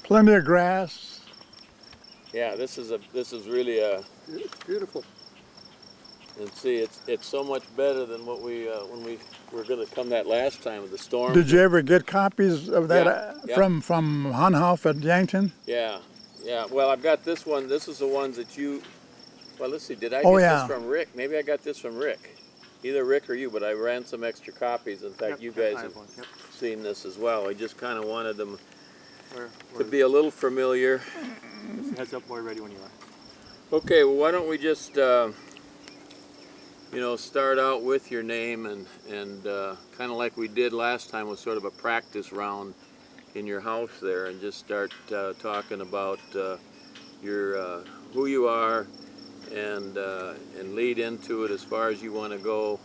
Plenty of grass. Yeah, this is really a. It's beautiful. And see, it's so much better than what we when we were going to come that last time with the storm. Did you ever get copies of that Yeah. from Hunhoff at Yankton? Yeah, yeah. Well, I've got this one. This is the ones that you. Well, let's see. Did I Oh, get yeah. this from Rick? Maybe I got this from Rick. Either Rick or you, but I ran some extra copies. In fact, you guys have seen this as well. I just kind of wanted them to be a little familiar. Just heads up, boy, ready when you are. Okay, well, why don't we just, start out with your name and kind of like we did last time with sort of a practice round in your house there, and just start talking about your who you are and lead into it as far as you want to go.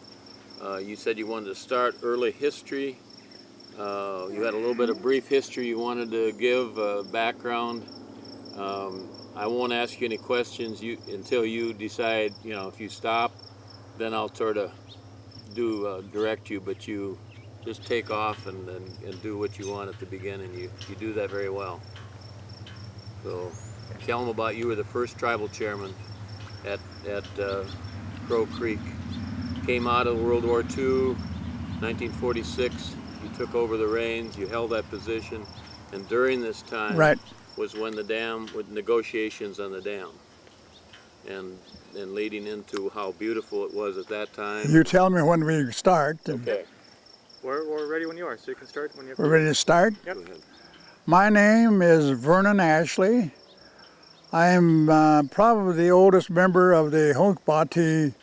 You said you wanted to start early history. You had a little bit of brief history you wanted to give, background. I won't ask you any questions until you decide, if you stop, then I'll sort of direct you, but you just take off and do what you want at the beginning. You do that very well. So tell them about you were the first tribal chairman at Crow Creek. Came out of World War II, 1946. You took over the reins, you held that position, and during this time, Right. was when the dam, with negotiations on the dam, and leading into how beautiful it was at that time. You tell me when we start. Okay. We're ready when you are, so you can start when you have We're ready to start? Yep. Go ahead. My name is Vernon Ashley. I am probably the oldest member of the Honkbati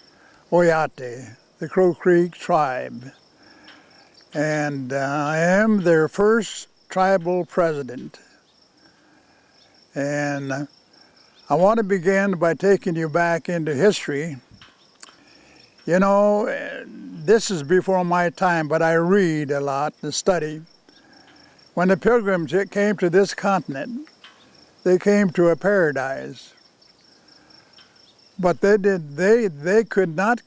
Oyate, the Crow Creek tribe. And I am their first tribal president. And I want to begin by taking you back into history. This is before my time, but I read a lot and study. When the Pilgrims came to this continent, they came to a paradise. But they could not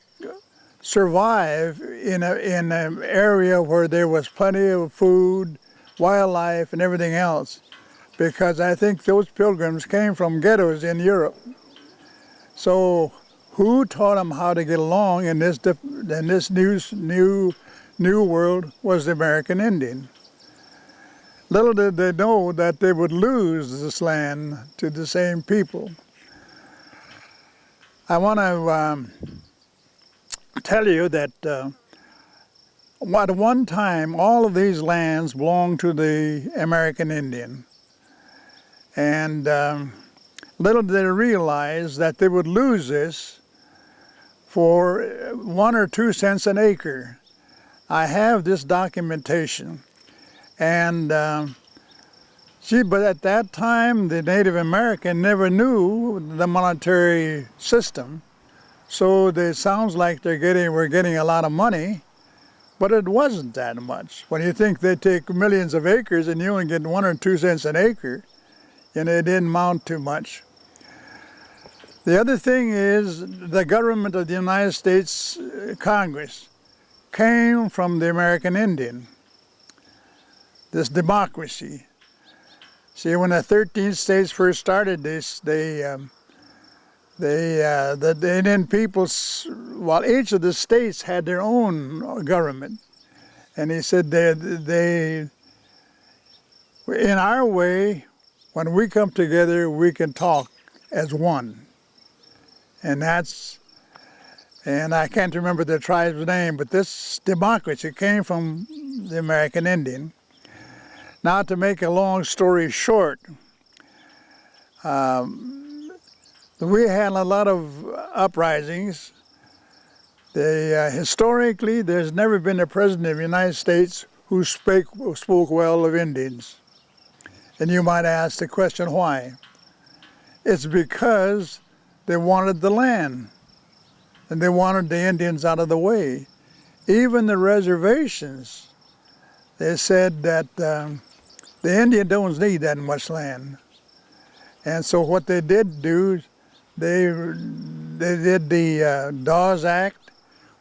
survive in an area where there was plenty of food, wildlife, and everything else, because I think those pilgrims came from ghettos in Europe. So who taught them how to get along in this new world was the American Indian. Little did they know that they would lose this land to the same people. I want to tell you that at one time all of these lands belonged to the American Indian. And little did they realize that they would lose this for 1 or 2 cents an acre. I have this documentation. And but at that time, the Native American never knew the monetary system. So it sounds like we're getting a lot of money, but it wasn't that much. When you think they take millions of acres and you only get 1 or 2 cents an acre, it didn't amount to much. The other thing is the government of the United States Congress came from the American Indian, this democracy. See, when the 13 states first started this, the Indian peoples, well, each of the states had their own government. And he said in our way, when we come together, we can talk as one. And I can't remember the tribe's name, but this democracy came from the American Indian. Now, to make a long story short, we had a lot of uprisings. Historically, there's never been a president of the United States who spoke well of Indians. And you might ask the question, why? It's because they wanted the land, and they wanted the Indians out of the way. Even the reservations, they said that the Indian don't need that much land. And so what they did do, they did the Dawes Act,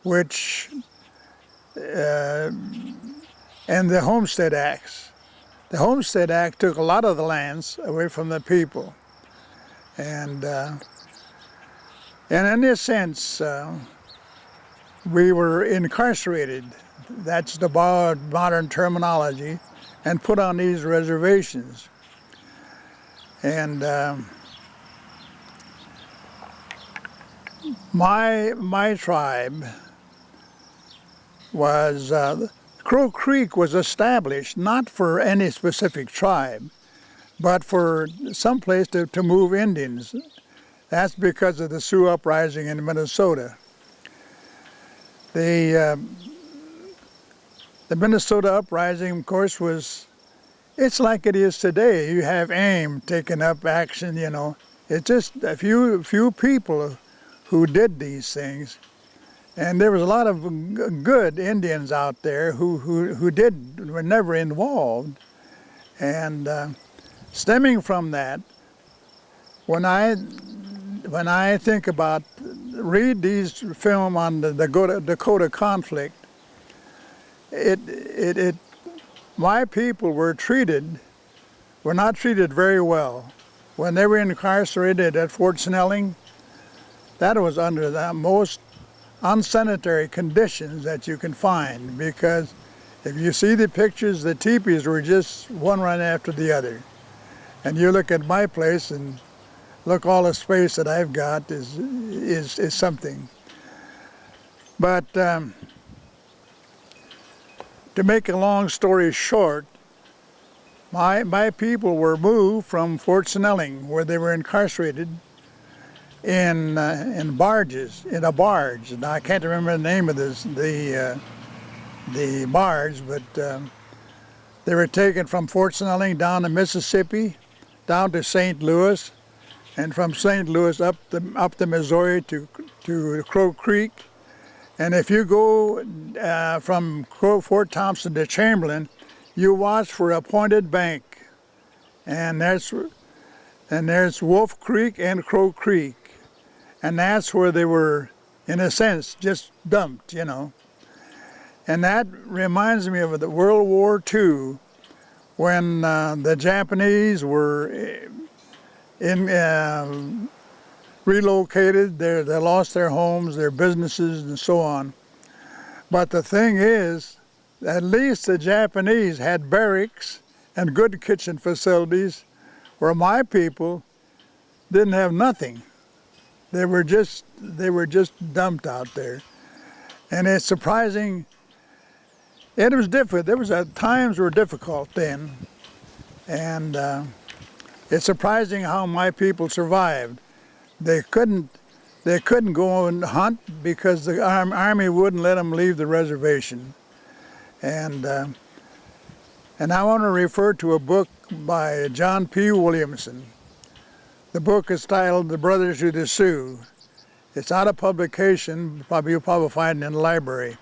which, and the Homestead Acts, The Homestead Act took a lot of the lands away from the people. And in a sense, we were incarcerated, that's the modern terminology, and put on these reservations. And my tribe was, Crow Creek was established not for any specific tribe, but for some place to move Indians. That's because of the Sioux uprising in Minnesota. The Minnesota uprising, of course, it's like it is today. You have AIM taking up action, you know. It's just a few people who did these things. And there was a lot of good Indians out there who were never involved. And stemming from that, when I think about, read these film on the Dakota conflict, my people were not treated very well. When they were incarcerated at Fort Snelling, that was under the most unsanitary conditions that you can find, because if you see the pictures, the teepees were just one right after the other. And you look at my place and look, all the space that I've got is something. But to make a long story short, my people were moved from Fort Snelling, where they were incarcerated, in barges, in a barge. Now I can't remember the name of the barge, but they were taken from Fort Snelling down to Mississippi, down to St. Louis, and from St. Louis up the Missouri to Crow Creek. And if you go from Fort Thompson to Chamberlain, you watch for a pointed bank, and there's Wolf Creek and Crow Creek. And that's where they were, in a sense, just dumped, you know. And that reminds me of the World War II, when the Japanese were relocated. They lost their homes, their businesses, and so on. But the thing is, at least the Japanese had barracks and good kitchen facilities, where my people didn't have nothing. They were just dumped out there. And it's surprising. It was different. There was times were difficult then, and it's surprising how my people survived. They couldn't go and hunt because the army wouldn't let them leave the reservation. And I want to refer to a book by John P. Williamson. The book is titled "The Brothers to the Sioux." It's out of publication. You'll probably find it in the library.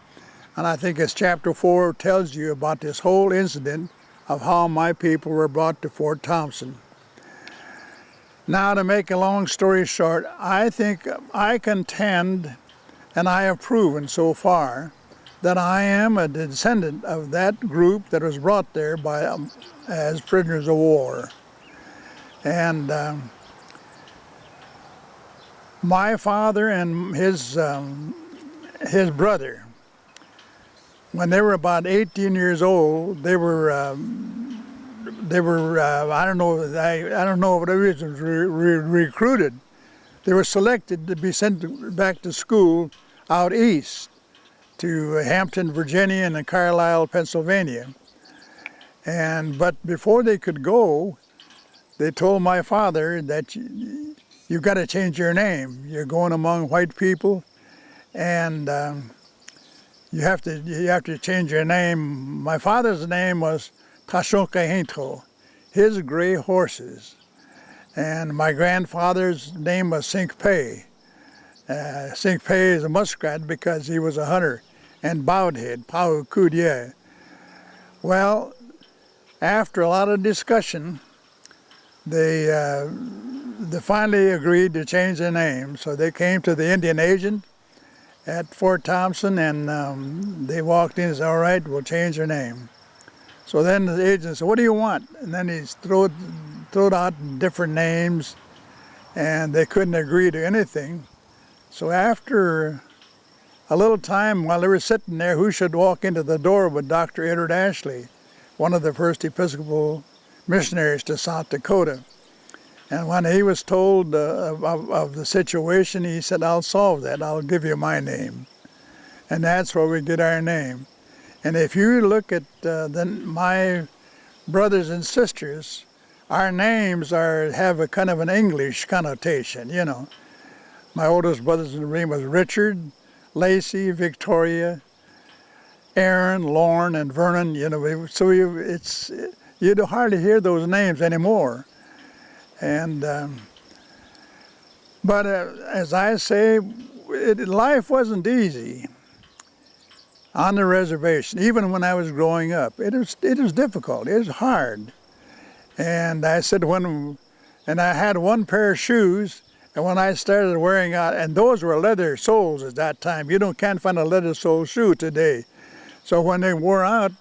And I think it's chapter 4 tells you about this whole incident of how my people were brought to Fort Thompson. Now, to make a long story short, I think I contend, and I have proven so far, that I am a descendant of that group that was brought there as prisoners of war. And my father and his brother, when they were about 18 years old, they were I don't know if it was recruited. They were selected to be sent back to school out east to Hampton, Virginia, and Carlisle, Pennsylvania. But before they could go, they told my father that you've got to change your name. You're going among white people, and you have to change your name. My father's name was Tashokahinto, his gray horses, and my grandfather's name was Sinkpei. Sinkpei is a muskrat because he was a hunter, and Bowedhead, Pau Kudye. Well, after a lot of discussion, they finally agreed to change their name. So they came to the Indian agent at Fort Thompson, and they walked in and said, "All right, we'll change your name." So then the agent said, "What do you want?" And then he threw out different names, and they couldn't agree to anything. So after a little time, while they were sitting there, who should walk into the door but Dr. Edward Ashley, one of the first Episcopal missionaries to South Dakota. And when he was told of the situation, he said, "I'll solve that. I'll give you my name." And that's where we get our name. And if you look at my brothers and sisters, our names have a kind of an English connotation, you know. My oldest brother's name was Richard, Lacey, Victoria, Aaron, Lorne, and Vernon. You know, so you hardly hear those names anymore. And but as I say, life wasn't easy on the reservation. Even when I was growing up, it was difficult. It was hard. And I said and I had one pair of shoes. And when I started wearing out, and those were leather soles at that time. You can't find a leather sole shoe today. So when they wore out,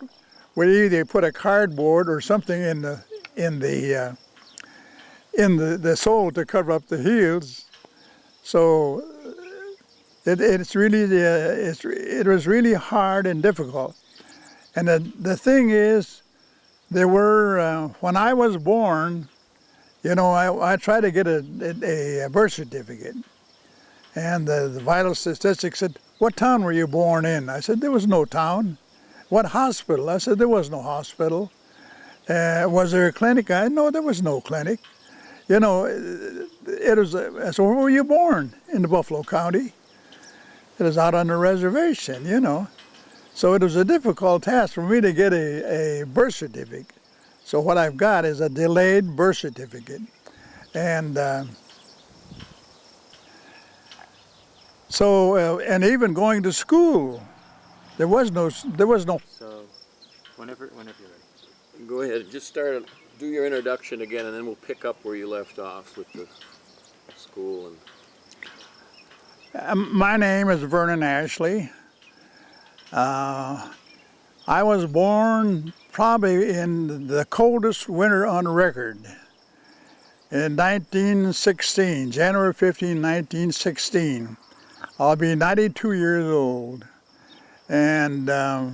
we either put a cardboard or something in the sole to cover up the heels. So it was really hard and difficult. And the thing is, there were when I was born, you know, I tried to get a birth certificate, and the vital statistics said, "What town were you born in?" I said, "There was no town." "What hospital?" I said, "There was no hospital." "Was there a clinic?" "No, there was no clinic." You know, it was. So where were you born? "In the Buffalo County." It was out on the reservation, you know. So it was a difficult task for me to get a birth certificate. So what I've got is a delayed birth certificate. And and even going to school, there was no. So whenever you're ready. Go ahead, just do your introduction again, and then we'll pick up where you left off with the school. My name is Vernon Ashley. I was born probably in the coldest winter on record in 1916, January 15, 1916. I'll be 92 years old. And I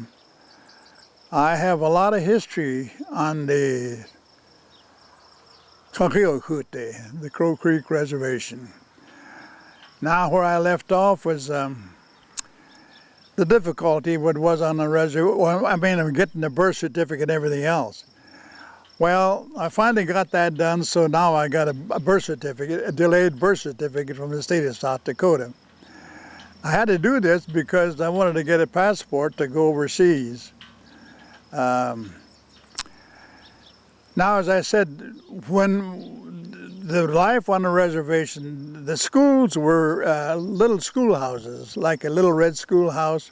have a lot of history on the Kakiokute, the Crow Creek Reservation. Now where I left off was the difficulty was on the reservation. Well, I mean, getting the birth certificate and everything else. Well, I finally got that done, so now I got a birth certificate, a delayed birth certificate from the state of South Dakota. I had to do this because I wanted to get a passport to go overseas. Now, as I said, when the life on the reservation, the schools were little schoolhouses, like a little red schoolhouse.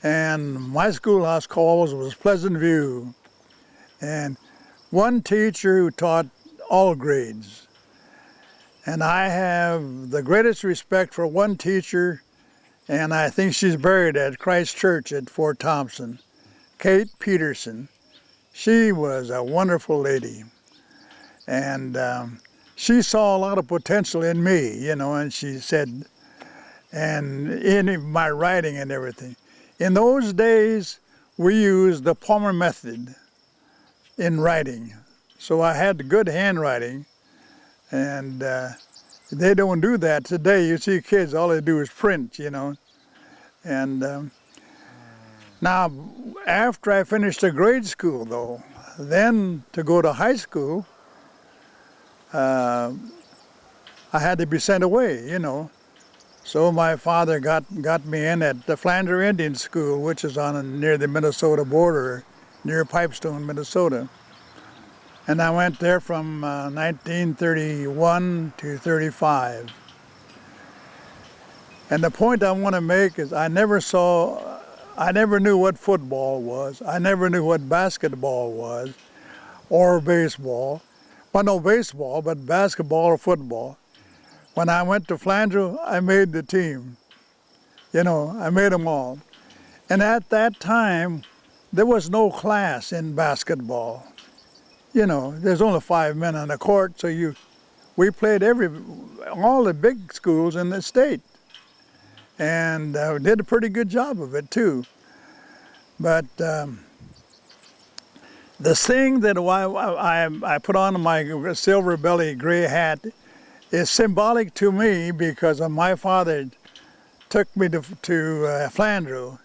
And my schoolhouse called was Pleasant View. And one teacher who taught all grades. And I have the greatest respect for one teacher, and I think she's buried at Christ Church at Fort Thompson, Kate Peterson. She was a wonderful lady. And she saw a lot of potential in me, you know, and she said, and in my writing and everything. In those days, we used the Palmer method in writing. So I had good handwriting, and they don't do that today. You see kids, all they do is print, you know. And now, after I finished the grade school, though, then to go to high school, I had to be sent away, you know. So my father got me in at the Flanders Indian School, which is near the Minnesota border, near Pipestone, Minnesota. And I went there from 1931 to 35. And the point I want to make is I never knew what football was. I never knew what basketball was, or baseball. Well, no baseball, but basketball or football. When I went to Flanders, I made the team. You know, I made them all. And at that time, there was no class in basketball. You know, there's only 5 men on the court, so we played all the big schools in the state, and did a pretty good job of it too. But the thing that I put on my silver belly gray hat is symbolic to me because my father took me to Flandreau.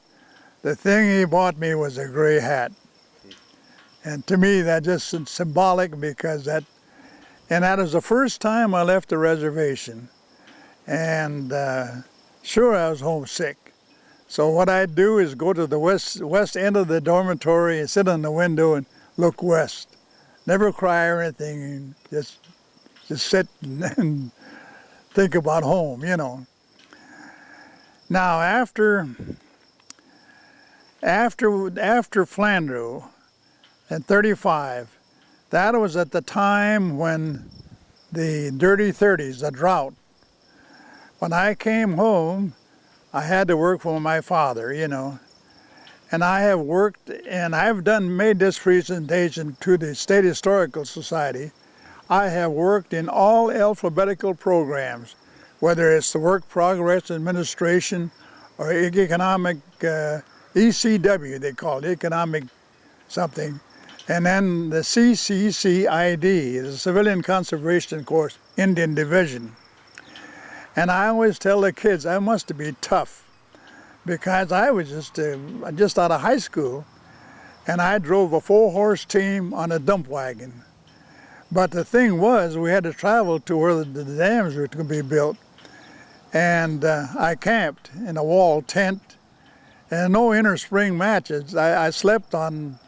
The thing he bought me was a gray hat. And to me, that just is symbolic because that was the first time I left the reservation. And sure, I was homesick. So what I'd do is go to the west end of the dormitory and sit on the window and look west. Never cry or anything, just sit and think about home, you know. Now after Flandreau in '35, that was at the time when the dirty 30s, the drought. When I came home, I had to work for my father, you know. And I have worked, and I've made this presentation to the State Historical Society. I have worked in all alphabetical programs, whether it's the Work Progress Administration or economic, ECW they call it, economic something. And then the CCCID, the Civilian Conservation Corps Indian Division. And I always tell the kids, I must be tough, because I was just out of high school, and I drove a 4-horse team on a dump wagon. But the thing was, we had to travel to where the dams were going to be built, and I camped in a wall tent, and no inner spring matches. I slept on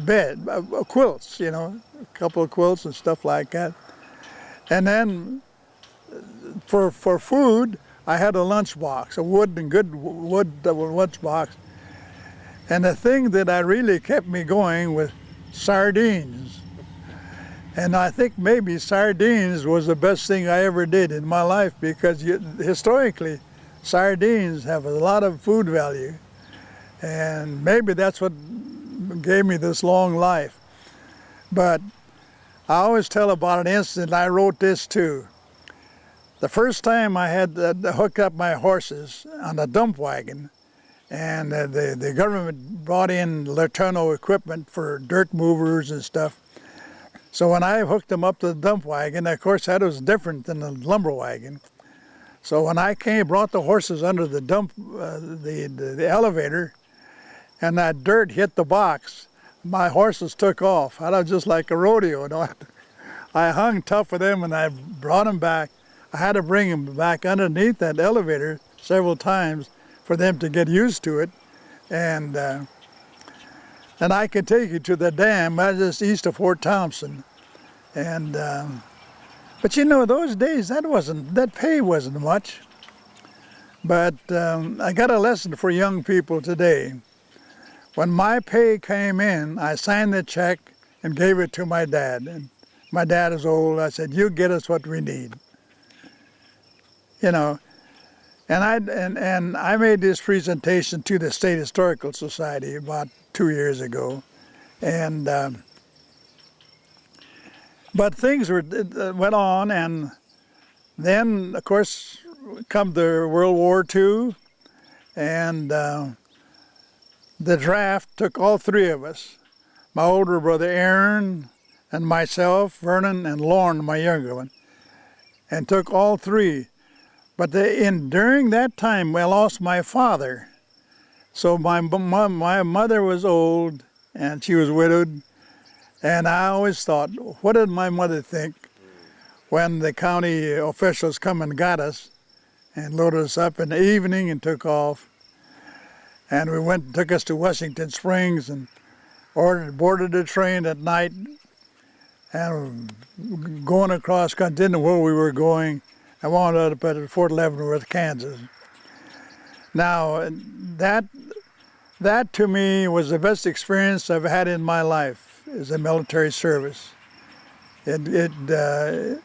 bed, quilts, you know, a couple of quilts and stuff like that. And then for food, I had a lunchbox, a good wood lunchbox. And the thing that really kept me going was sardines. And I think maybe sardines was the best thing I ever did in my life, because historically, sardines have a lot of food value. And maybe that's what gave me this long life. But I always tell about an incident. I wrote this too. The first time I had to hook up my horses on a dump wagon, and the government brought in Laterno equipment for dirt movers and stuff. So when I hooked them up to the dump wagon, of course that was different than the lumber wagon. So when I brought the horses under the the elevator, and that dirt hit the box, my horses took off. I was just like a rodeo. You know? I hung tough with them, and I brought them back. I had to bring them back underneath that elevator several times for them to get used to it. And I could take you to the dam. I was just east of Fort Thompson. And but you know, those days that pay wasn't much. But I got a lesson for young people today. When my pay came in, I signed the check and gave it to my dad. And my dad is old. I said, "You get us what we need." You know, and I made this presentation to the State Historical Society about 2 years ago, and but things went on, and then of course come the World War II, and the draft took all three of us, my older brother Aaron, and myself, Vernon, and Lorne, my younger one, and took all three. But during that time, I lost my father. So my mother was old, and she was widowed. And I always thought, what did my mother think when the county officials come and got us and loaded us up in the evening and took off? And took us to Washington Springs and boarded the train at night and going across country, didn't know where we were going. I wound up at Fort Leavenworth, Kansas. Now, that to me was the best experience I've had in my life, is the military service. It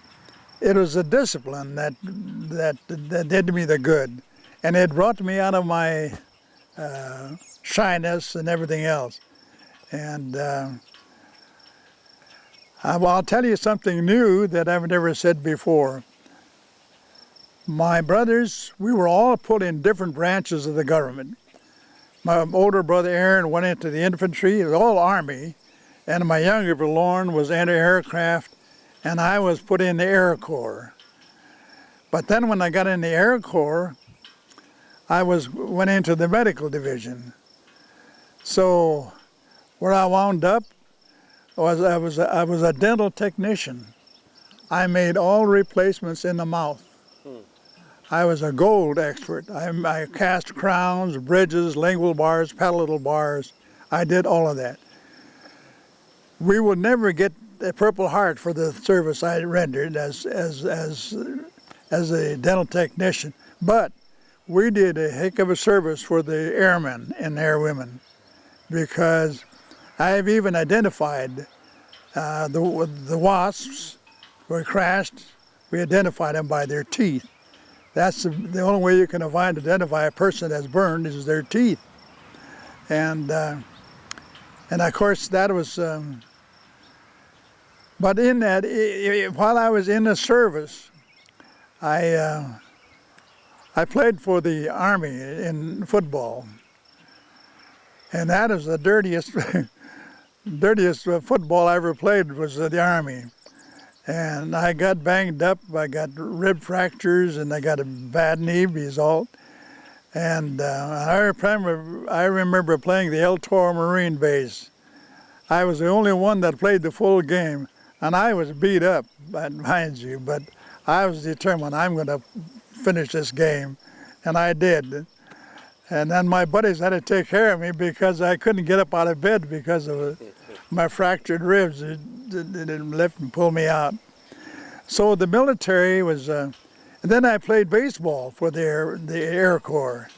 was a discipline that did me the good, and it brought me out of my shyness and everything else. And I'll tell you something new that I've never said before. My brothers, we were all put in different branches of the government. My older brother Aaron went into the infantry, it was all Army, and my younger brother Lorne was anti-aircraft, and I was put in the Air Corps. But then when I got in the Air Corps, I went into the medical division. So where I wound up was I was a dental technician. I made all replacements in the mouth. I was a gold expert. I cast crowns, bridges, lingual bars, palatal bars. I did all of that. We would never get a Purple Heart for the service I rendered as a dental technician, but we did a heck of a service for the airmen and airwomen, because I have even identified the wasps who crashed. We identified them by their teeth. That's the only way you can identify a person that's burned is their teeth. And of course that was, but in that, while I was in the service, I played for the Army in football. And that is the dirtiest, dirtiest football I ever played was the Army. And I got banged up, I got rib fractures, and I got a bad knee result. And I remember playing the El Toro Marine Base. I was the only one that played the full game, and I was beat up, mind you, but I was determined I'm going to finish this game, and I did. And then my buddies had to take care of me because I couldn't get up out of bed because of my fractured ribs. It lift and pull me out. So the military was, and then I played baseball for the Air Corps.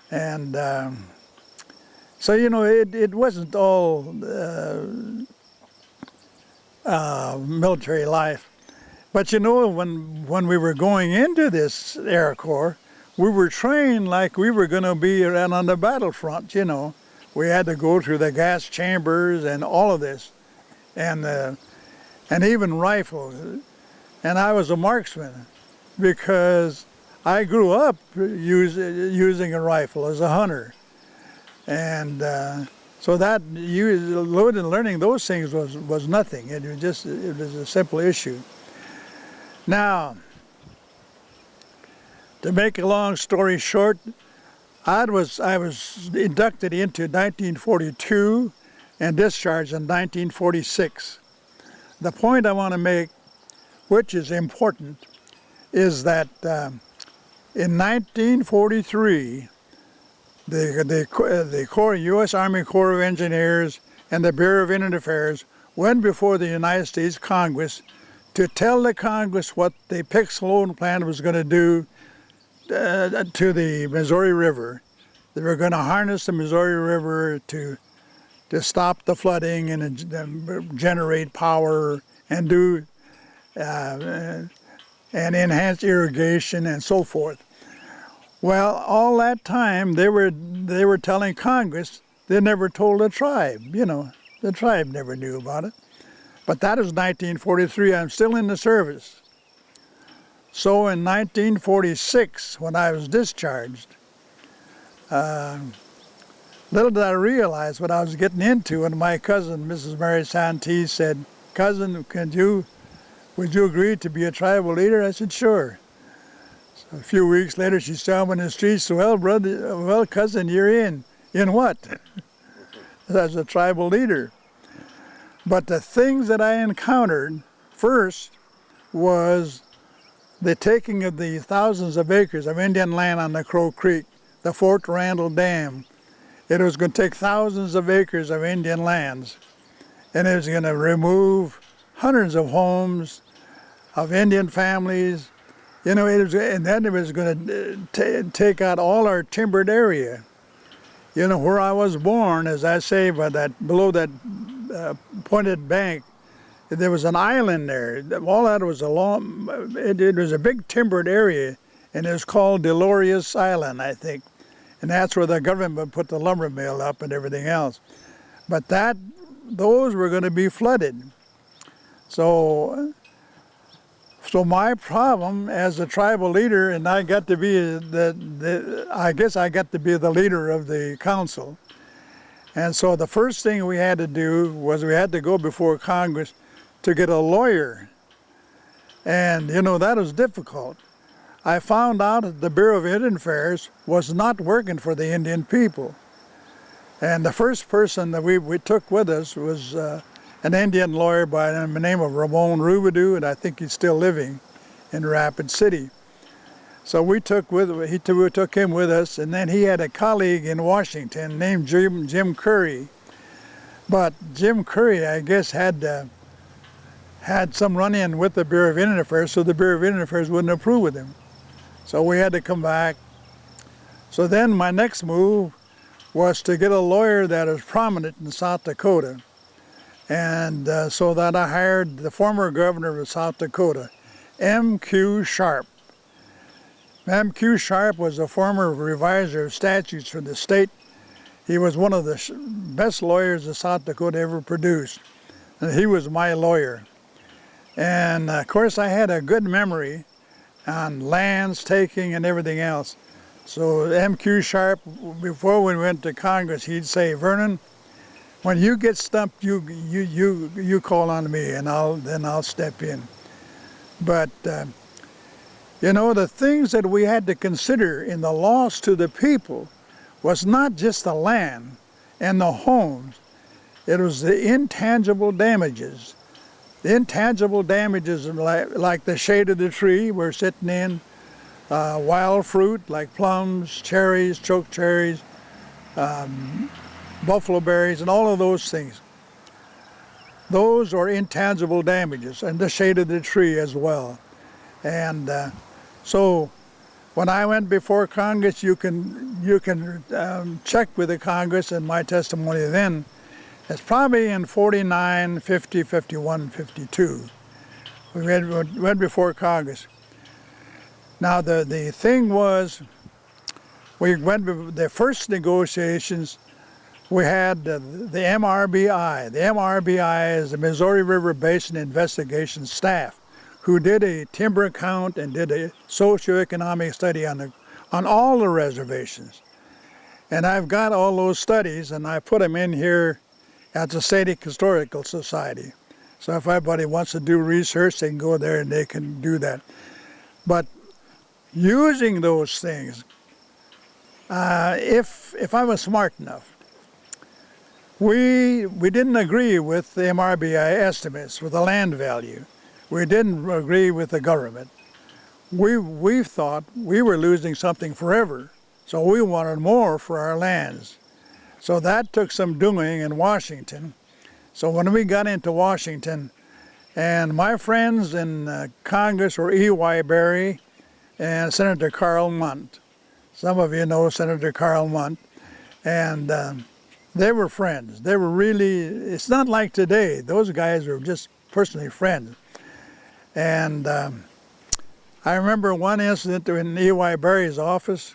And so, you know, it wasn't all military life. But you know, when we were going into this Air Corps, we were trained like we were going to be on the battlefront, you know. We had to go through the gas chambers and all of this, and even rifles. And I was a marksman because I grew up using a rifle as a hunter. And so that learning those things was nothing. It was a simple issue. Now, to make a long story short, I was inducted into 1942 and discharged in 1946. The point I want to make, which is important, is that in 1943, the U.S. Army Corps of Engineers and the Bureau of Indian Affairs went before the United States Congress to tell the Congress what the Pick-Sloan Plan was going to do to the Missouri River. They were going to harness the Missouri River to stop the flooding and generate power and do and enhance irrigation and so forth. Well, all that time they were telling Congress. They never told the tribe. You know, the tribe never knew about it. But that was 1943. I'm still in the service. So in 1946, when I was discharged, little did I realize what I was getting into when my cousin, Mrs. Mary Santee, said, "Cousin, would you agree to be a tribal leader?" I said, "Sure." So a few weeks later, she saw me in the streets. Well, cousin, you're in. In what? As a tribal leader. But the things that I encountered first was the taking of the thousands of acres of Indian land on the Crow Creek, the Fort Randall Dam. It was going to take thousands of acres of Indian lands, and it was going to remove hundreds of homes of Indian families. You know, and then it was going to take out all our timbered area. You know, where I was born, as I say, below that pointed bank, there was an island there. All that was it was a big timbered area, and it was called Delorious Island, I think. And that's where the government put the lumber mill up and everything else. but those were going to be flooded. So my problem as a tribal leader, and I got to be I guess I got to be the leader of the council. And so the first thing we had to do was we had to go before Congress to get a lawyer. And you know, that was difficult. I found out that the Bureau of Indian Affairs was not working for the Indian people. And the first person that we took with us was an Indian lawyer by the name of Ramon Rubidoux, and I think he's still living in Rapid City. So we took him with us, and then he had a colleague in Washington named Jim Curry. But Jim Curry, I guess, had some run-in with the Bureau of Indian Affairs, so the Bureau of Indian Affairs wouldn't approve with him. So we had to come back. So then my next move was to get a lawyer that is prominent in South Dakota. And so that I hired the former governor of South Dakota, M.Q. Sharp. M.Q. Sharp was a former reviser of statutes for the state. He was one of the best lawyers that South Dakota ever produced. And he was my lawyer. And of course I had a good memory on lands taking and everything else. So M.Q. Sharp, before we went to Congress, he'd say, "Vernon, when you get stumped, you call on me, and I'll step in." But you know, the things that we had to consider in the loss to the people was not just the land and the homes. It was the intangible damages. The intangible damages like the shade of the tree we're sitting in, wild fruit like plums, cherries, choke cherries, buffalo berries, and all of those things. Those are intangible damages, and the shade of the tree as well. And so when I went before Congress, you can check with the Congress, and my testimony then is probably in 49, 50, 51, 52. We went before Congress. Now the thing was, we went the first negotiations. We had the MRBI. The MRBI is the Missouri River Basin Investigation Staff, who did a timber count and did a socioeconomic study on all the reservations. And I've got all those studies, and I put them in here at the State Historical Society. So if anybody wants to do research, they can go there and they can do that. But using those things, if I was smart enough, we didn't agree with the MRBI estimates for the land value. We didn't agree with the government. We thought we were losing something forever, so we wanted more for our lands. So that took some doing in Washington. So when we got into Washington, and my friends in Congress were E.Y. Berry and Senator Carl Munt. Some of you know Senator Carl Munt. And they were friends. They were really, it's not like today. Those guys were just personally friends. And I remember one incident in E.Y. Berry's office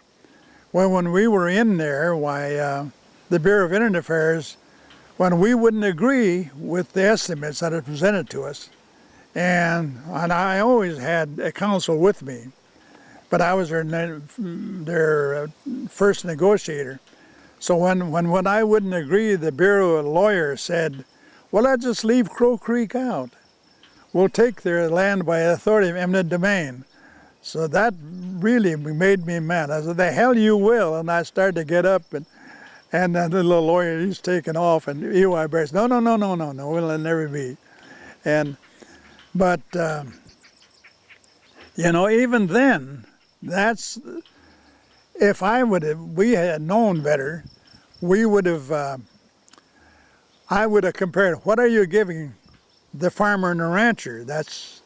when we were in there, the Bureau of Indian Affairs, when we wouldn't agree with the estimates that are presented to us. And I always had a counsel with me, but I was their first negotiator. So when I wouldn't agree, the Bureau lawyer said, "Well, let's just leave Crow Creek out. We'll take their land by authority of eminent domain." So that really made me mad. I said, "The hell you will." And I started to get up, and the little lawyer, he's taking off, and E.Y. Berry said, no, it'll never be. But you know, even then, if we had known better, I would have compared, what are you giving the farmer and the rancher that's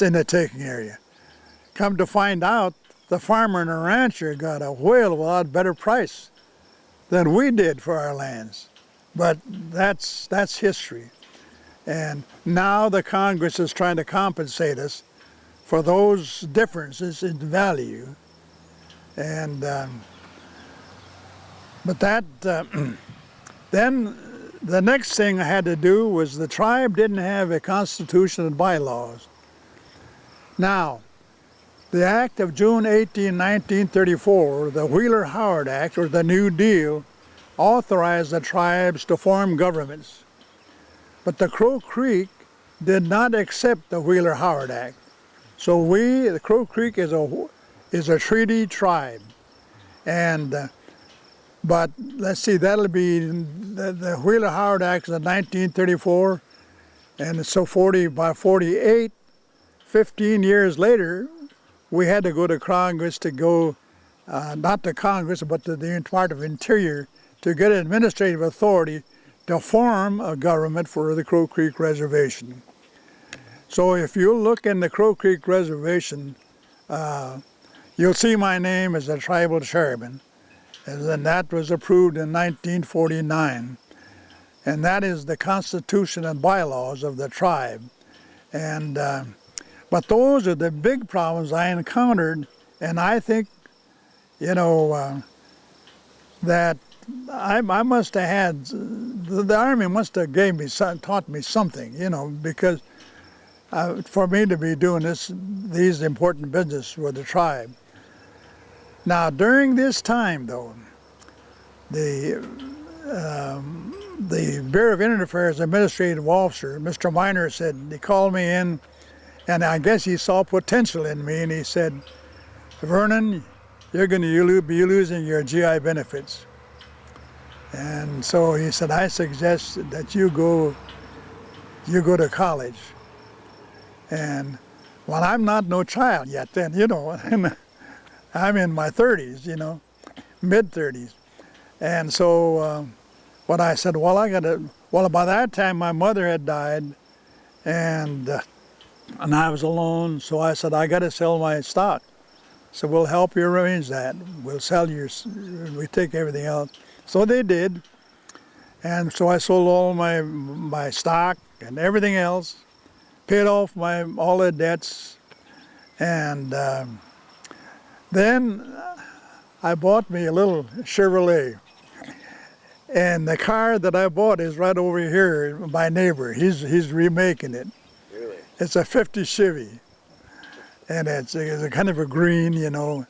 in the taking area? Come to find out, the farmer and the rancher got a lot better price than we did for our lands. But that's history. And now the Congress is trying to compensate us for those differences in value. And but that then the next thing I had to do was the tribe didn't have a constitution and bylaws. Now, the Act of June 18, 1934, the Wheeler-Howard Act, or the New Deal, authorized the tribes to form governments. But the Crow Creek did not accept the Wheeler-Howard Act. So the Crow Creek is a treaty tribe. And, but let's see, that'll be, the Wheeler-Howard Act is in 1934, and so by 48, 15 years later, we had to go to Congress to go, not to Congress, but to the Department of Interior to get administrative authority to form a government for the Crow Creek Reservation. So if you look in the Crow Creek Reservation, you'll see my name as a tribal chairman, and then that was approved in 1949. And that is the constitution and bylaws of the tribe. And but those are the big problems I encountered, and I think, you know, that I must have had, the Army must have taught me something, you know, because for me to be doing these important business with the tribe. Now, during this time, though, the Bureau of Indian Affairs administrative officer, Mr. Miner, he called me in, and I guess he saw potential in me, and he said, "Vernon, you're going to be losing your GI benefits." And so he said, "I suggest that you go to college." And well, I'm not no child yet then, you know, I'm in my 30s, you know, mid-30s. And so what I said, well, by that time my mother had died, and I was alone, so I said, I got to sell my stock. So we'll help you arrange that. We'll sell we take everything else. So they did. And so I sold all my stock and everything else, paid off all the debts, and then I bought me a little Chevrolet. And the car that I bought is right over here, my neighbor. He's remaking it. Really? It's a 50 Chevy. And it's a kind of a green, you know.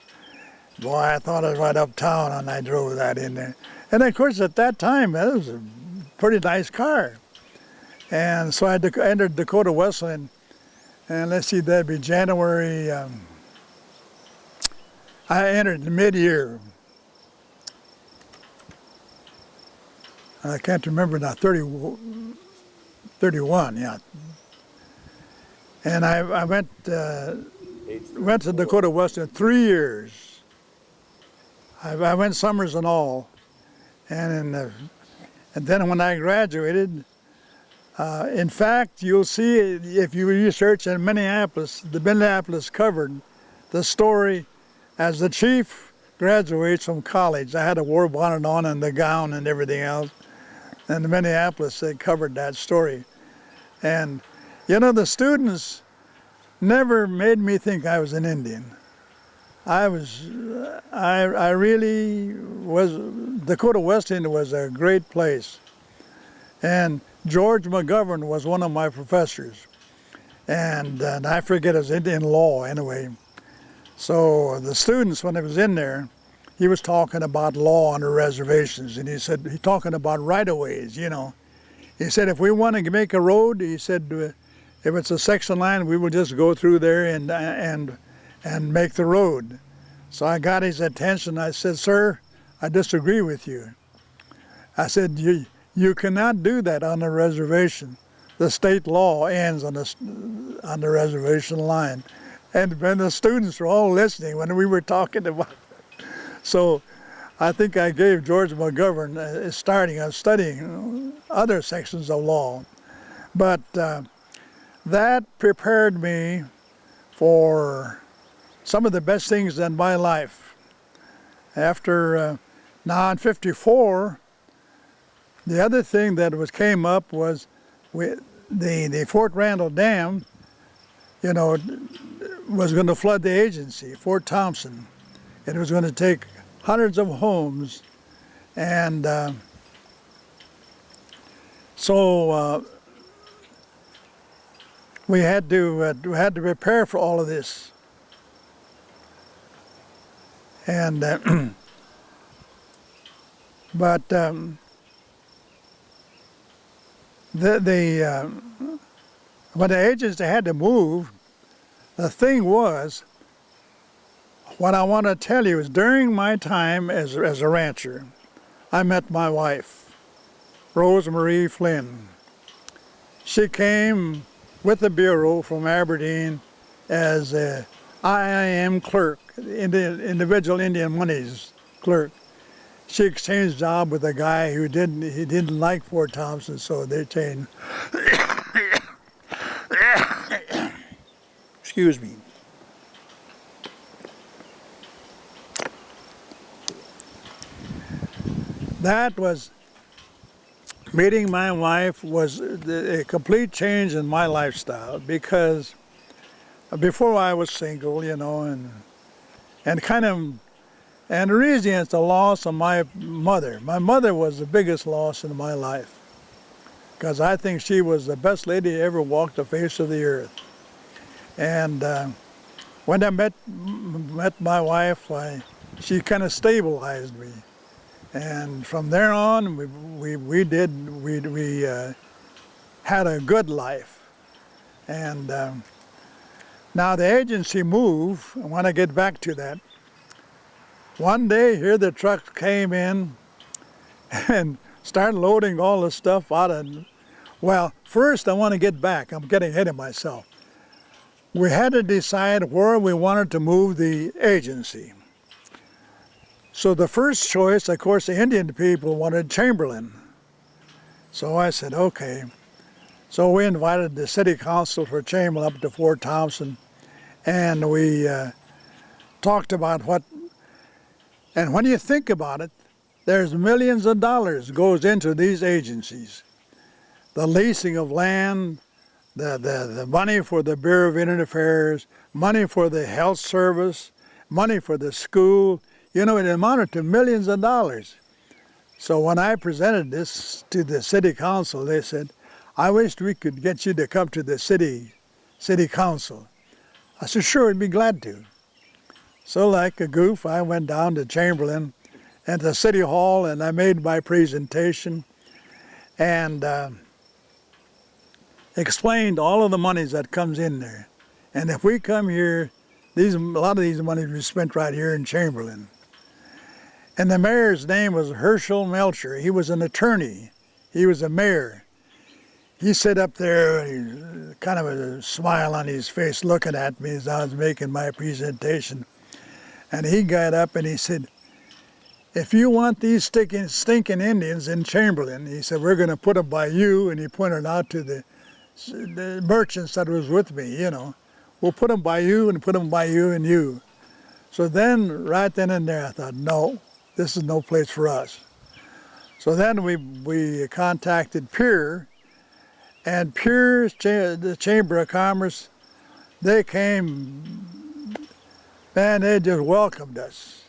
Boy, I thought I was right uptown, and I drove that in there. And of course, at that time, that was a pretty nice car. And so I entered Dakota Wesleyan, and let's see, that'd be January. I entered mid-year. I can't remember now, 31, yeah. And I went to Dakota Wesleyan 3 years. I went summers and all. And then when I graduated, in fact, you'll see if you research in Minneapolis, the Minneapolis covered the story as the chief graduates from college. I had a war bonnet on and the gown and everything else. And in Minneapolis, they covered that story. And, you know, the students never made me think I was an Indian. I really was, Dakota Wesleyan was a great place. And George McGovern was one of my professors. And I forget his Indian law anyway. So the students, when I was in there, he was talking about law on the reservations, and he's talking about right-of-ways, you know. He said, if we want to make a road, he said, if it's a section line, we will just go through there and make the road. So I got his attention. I said, sir, I disagree with you. I said, you cannot do that on the reservation. The state law ends on the reservation line. And the students were all listening when we were talking about it. So I think I gave George McGovern a starting of studying other sections of law. But that prepared me for some of the best things in my life. After, now in '54, the other thing that came up was the Fort Randall Dam, you know, was going to flood the agency, Fort Thompson. It was going to take hundreds of homes, and So we had to prepare for all of this, and but when the agents had to move, the thing was, what I want to tell you is during my time as a rancher, I met my wife, Rose Marie Flynn. She came with the Bureau from Aberdeen as a IIM clerk, individual Indian monies clerk. She exchanged job with a guy who didn't like Fort Thompson, so they changed. Excuse me. That was, meeting my wife was a complete change in my lifestyle, because before I was single, you know, and the reason is the loss of my mother. My mother was the biggest loss in my life, because I think she was the best lady who ever walked the face of the earth. And when I met my wife, she kind of stabilized me. And from there on, we had a good life. And now the agency moved. I want to get back to that. One day, here the truck came in and started loading all the stuff out of. Well, first I want to get back. I'm getting ahead of myself. We had to decide where we wanted to move the agency. So the first choice, of course, the Indian people wanted Chamberlain. So I said, okay. So we invited the city council for Chamberlain up to Fort Thompson, and we talked about what, and when you think about it, there's millions of dollars goes into these agencies. The leasing of land, the money for the Bureau of Indian Affairs, money for the health service, money for the school. You know, it amounted to millions of dollars. So when I presented this to the city council, they said, I wished we could get you to come to the city council. I said, sure, I'd be glad to. So like a goof, I went down to Chamberlain at the city hall, and I made my presentation and explained all of the monies that comes in there. And if we come here, a lot of these monies were spent right here in Chamberlain. And the mayor's name was Herschel Melcher. He was an attorney. He was a mayor. He sat up there, kind of a smile on his face, looking at me as I was making my presentation. And he got up and he said, if you want these stinking Indians in Chamberlain, he said, we're going to put them by you. And he pointed out to the merchants that was with me, you know. We'll put them by you and put them by you and you. So then, right then and there, I thought, no, this is no place for us. So then we contacted Pierre, and Pierre's the Chamber of Commerce, they came, man, they just welcomed us.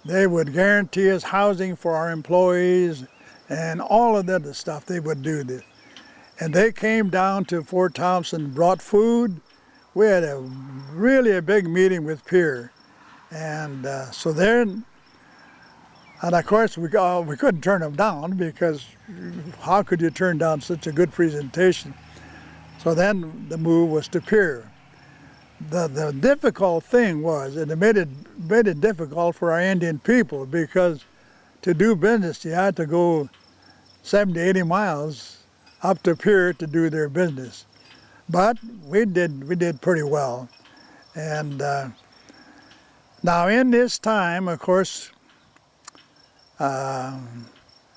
They would guarantee us housing for our employees and all of that stuff they would do. And they came down to Fort Thompson, brought food. We had really a big meeting with Pierre. And so then, and of course we couldn't turn them down, because how could you turn down such a good presentation? So then the move was to Pierre. The difficult thing was, and it made it difficult for our Indian people, because to do business you had to go 70, 80 miles up to Pierre to do their business. But we did pretty well. And now in this time, of course, I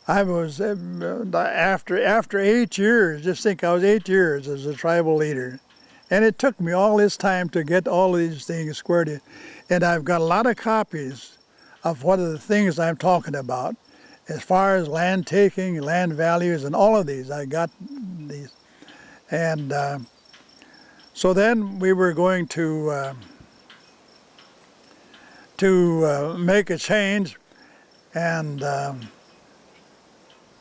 was, after 8 years, just think I was 8 years as a tribal leader. And it took me all this time to get all these things squared in. And I've got a lot of copies of what are the things I'm talking about. As far as land taking, land values, and all of these, I got these. And so then we were going to make a change. And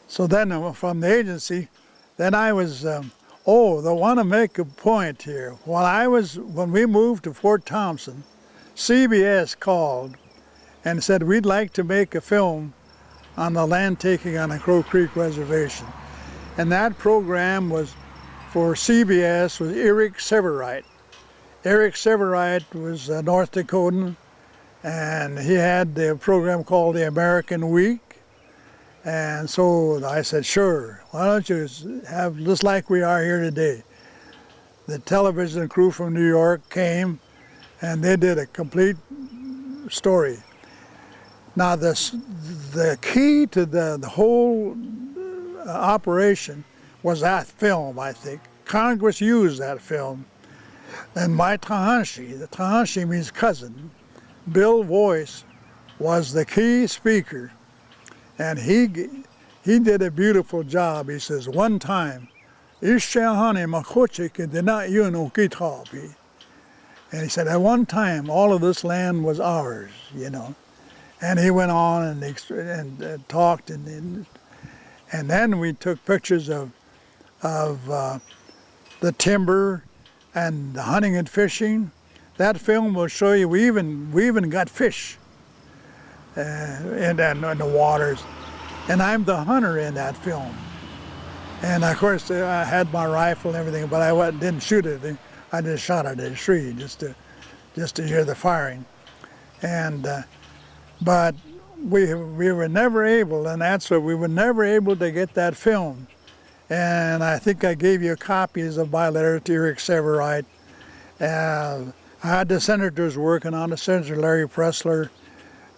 so then from the agency, then I was, I want to make a point here. When we moved to Fort Thompson, CBS called and said, we'd like to make a film on the land taking on the Crow Creek Reservation. And that program was for CBS was Eric Severite. Eric Severite was a North Dakotan, and he had the program called The American Week. And so I said, sure, why don't you have just like we are here today. The television crew from New York came, and they did a complete story. Now the key to the whole operation was that film, I think. Congress used that film. And my Tahanshi, the Tahanshi means cousin, Bill Voice, was the key speaker. And he did a beautiful job. He says, one time, and he said, at one time, all of this land was ours, you know. And he went on and talked, and then we took pictures of the timber and the hunting and fishing. That film will show you we even got fish in the waters, and I'm the hunter in that film. And of course I had my rifle and everything, but I didn't shoot it. I just shot at a tree just to hear the firing. And but we were never able, and that's what we were never able to get that film. And I think I gave you copies of my letter to Eric Severite. I had the senators working on it, Senator Larry Pressler.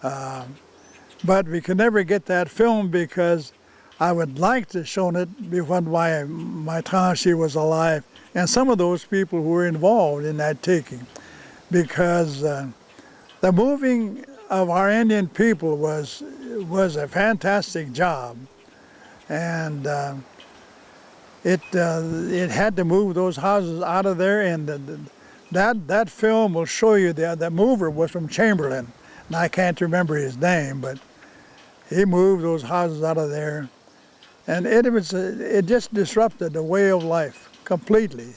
But we could never get that film because I would like to show it before my Tahanshi was alive, and some of those people who were involved in that taking. Because the moving of our Indian people was a fantastic job. And it had to move those houses out of there, and that film will show you that mover was from Chamberlain, and I can't remember his name, but he moved those houses out of there, and it just disrupted the way of life completely,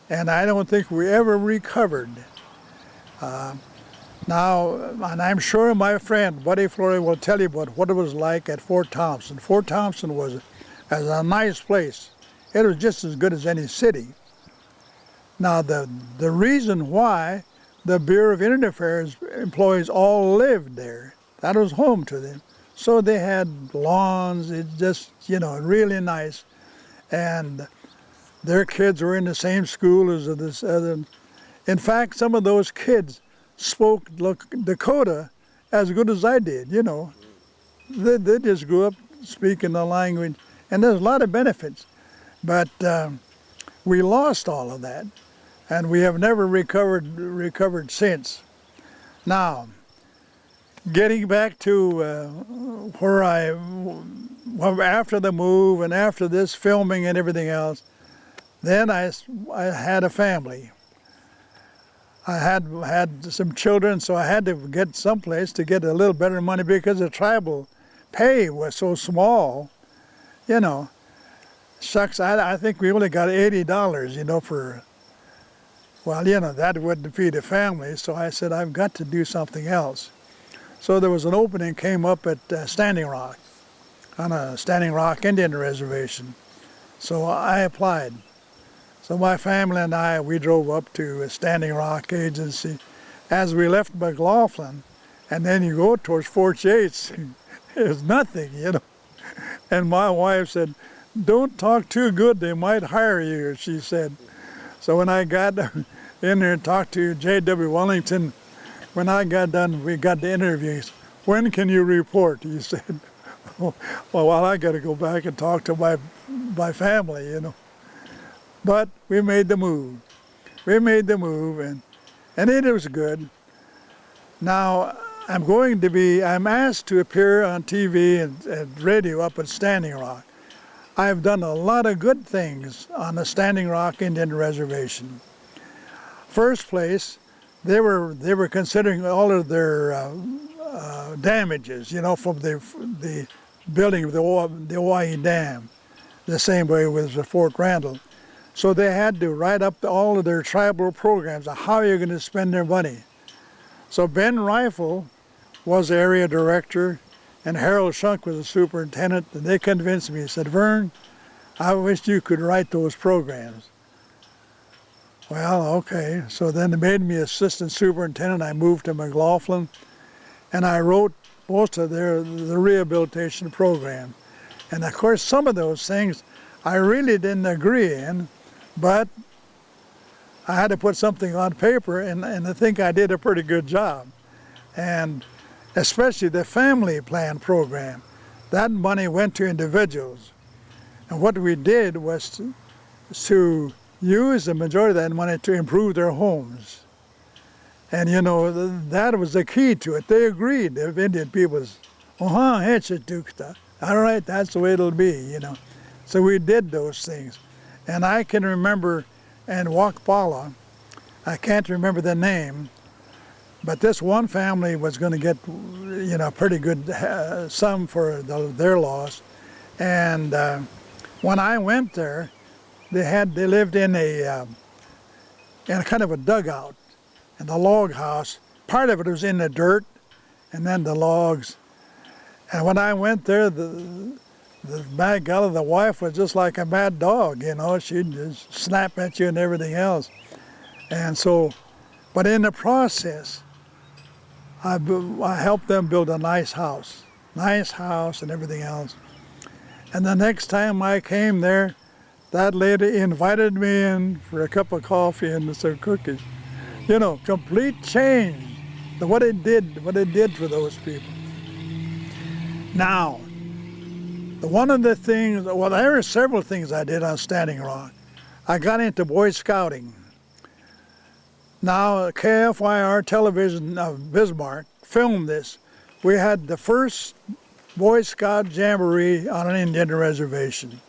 and I don't think we ever recovered. Now, and I'm sure my friend Buddy Flory will tell you about what it was like at Fort Thompson. Fort Thompson was a nice place. It was just as good as any city. Now, the reason why the Bureau of Indian Affairs employees all lived there, that was home to them. So they had lawns, it just, really nice. And their kids were in the same school as this other. In fact, some of those kids spoke Dakota as good as I did, They just grew up speaking the language, and there's a lot of benefits. But we lost all of that, and we have never recovered since. Now, getting back to where after the move and after this filming and everything else, then I had a family. I had some children, so I had to get someplace to get a little better money because the tribal pay was so small, Shucks, I think we only got $80, for, that wouldn't feed a family. So I said, I've got to do something else. So there was an opening came up at Standing Rock, on a Standing Rock Indian Reservation. So I applied. So my family and we drove up to a Standing Rock agency. As we left McLaughlin, and then you go towards Fort Yates, there's nothing, And my wife said, don't talk too good, they might hire you, she said. So when I got in there and talked to J.W. Wellington, when I got done, we got the interviews. When can you report? He said, well, I got to go back and talk to my family, But we made the move. And it was good. Now, I'm asked to appear on TV and radio up at Standing Rock. I've done a lot of good things on the Standing Rock Indian Reservation. First place, they were considering all of their damages, from the building of the Hawaii Dam. the same way with the Fort Randall. So they had to write up all of their tribal programs of how you're going to spend their money. So Ben Rifle was the area director, and Harold Shunk was the superintendent, and they convinced me. He said, Vern, I wish you could write those programs. Well, okay. So then they made me assistant superintendent. I moved to McLaughlin, and I wrote most of the rehabilitation program. And of course, some of those things I really didn't agree in, but I had to put something on paper, and I think I did a pretty good job. And especially the family plan program, that money went to individuals. And what we did was to use the majority of that money to improve their homes. And you know, that was the key to it. They agreed, the Indian peoples, all right, that's the way it'll be, you know. So we did those things. And I can remember in Wakpala, I can't remember the name, but this one family was going to get, you know, pretty good sum for their loss. And when I went there, they lived in a kind of a dugout, in the log house. Part of it was in the dirt, and then the logs. And when I went there, the bad gal, the wife, was just like a mad dog, you know. She'd just snap at you and everything else. And so, but in the process, I helped them build a nice house and everything else. And the next time I came there, that lady invited me in for a cup of coffee and some cookies. You know, complete change. What it did for those people. Now, one of the things, well, there were several things I did on Standing Rock. I got into Boy Scouting. Now, KFYR television of Bismarck filmed this. We had the first Boy Scout Jamboree on an Indian reservation.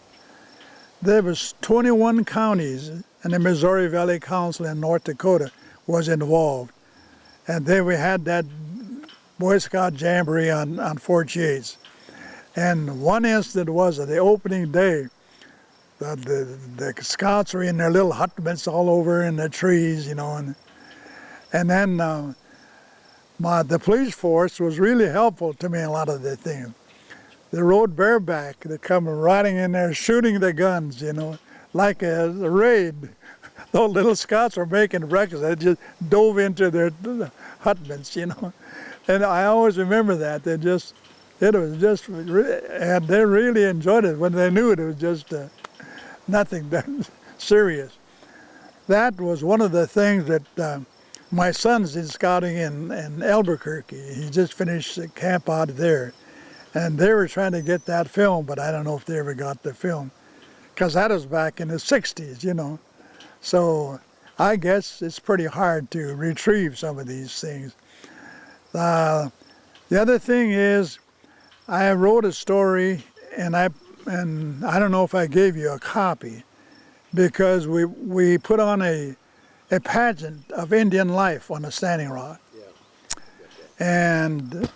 There was 21 counties, and the Missouri Valley Council in North Dakota was involved. And then we had that Boy Scout Jamboree on Fort Yates. And one incident was at the opening day, the scouts were in their little hutments all over in the trees, you know, and then the police force was really helpful to me in a lot of the things. They rode bareback. They come riding in there, shooting the guns, you know, like a raid. Those little scouts were making breakfast. They just dove into their hutments, you know. And I always remember that. It was just, and they really enjoyed it when they knew it was just nothing that serious. That was one of the things that my son's in scouting in Albuquerque. He just finished a camp out there. And they were trying to get that film, but I don't know if they ever got the film. Because that was back in the 60s, you know. So I guess it's pretty hard to retrieve some of these things. The other thing is, I wrote a story, and I don't know if I gave you a copy, because we put on a pageant of Indian life on the Standing Rock. Yeah. And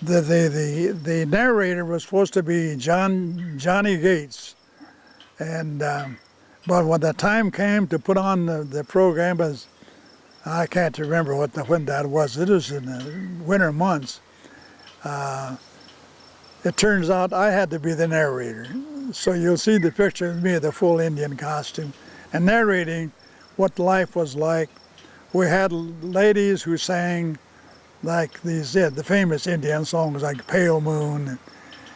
the narrator was supposed to be Johnny Gates, and but when the time came to put on the program, I can't remember when that was. It was in the winter months. It turns out I had to be the narrator. So you'll see the picture of me in the full Indian costume and narrating what life was like. We had ladies who sang like the famous Indian songs like Pale Moon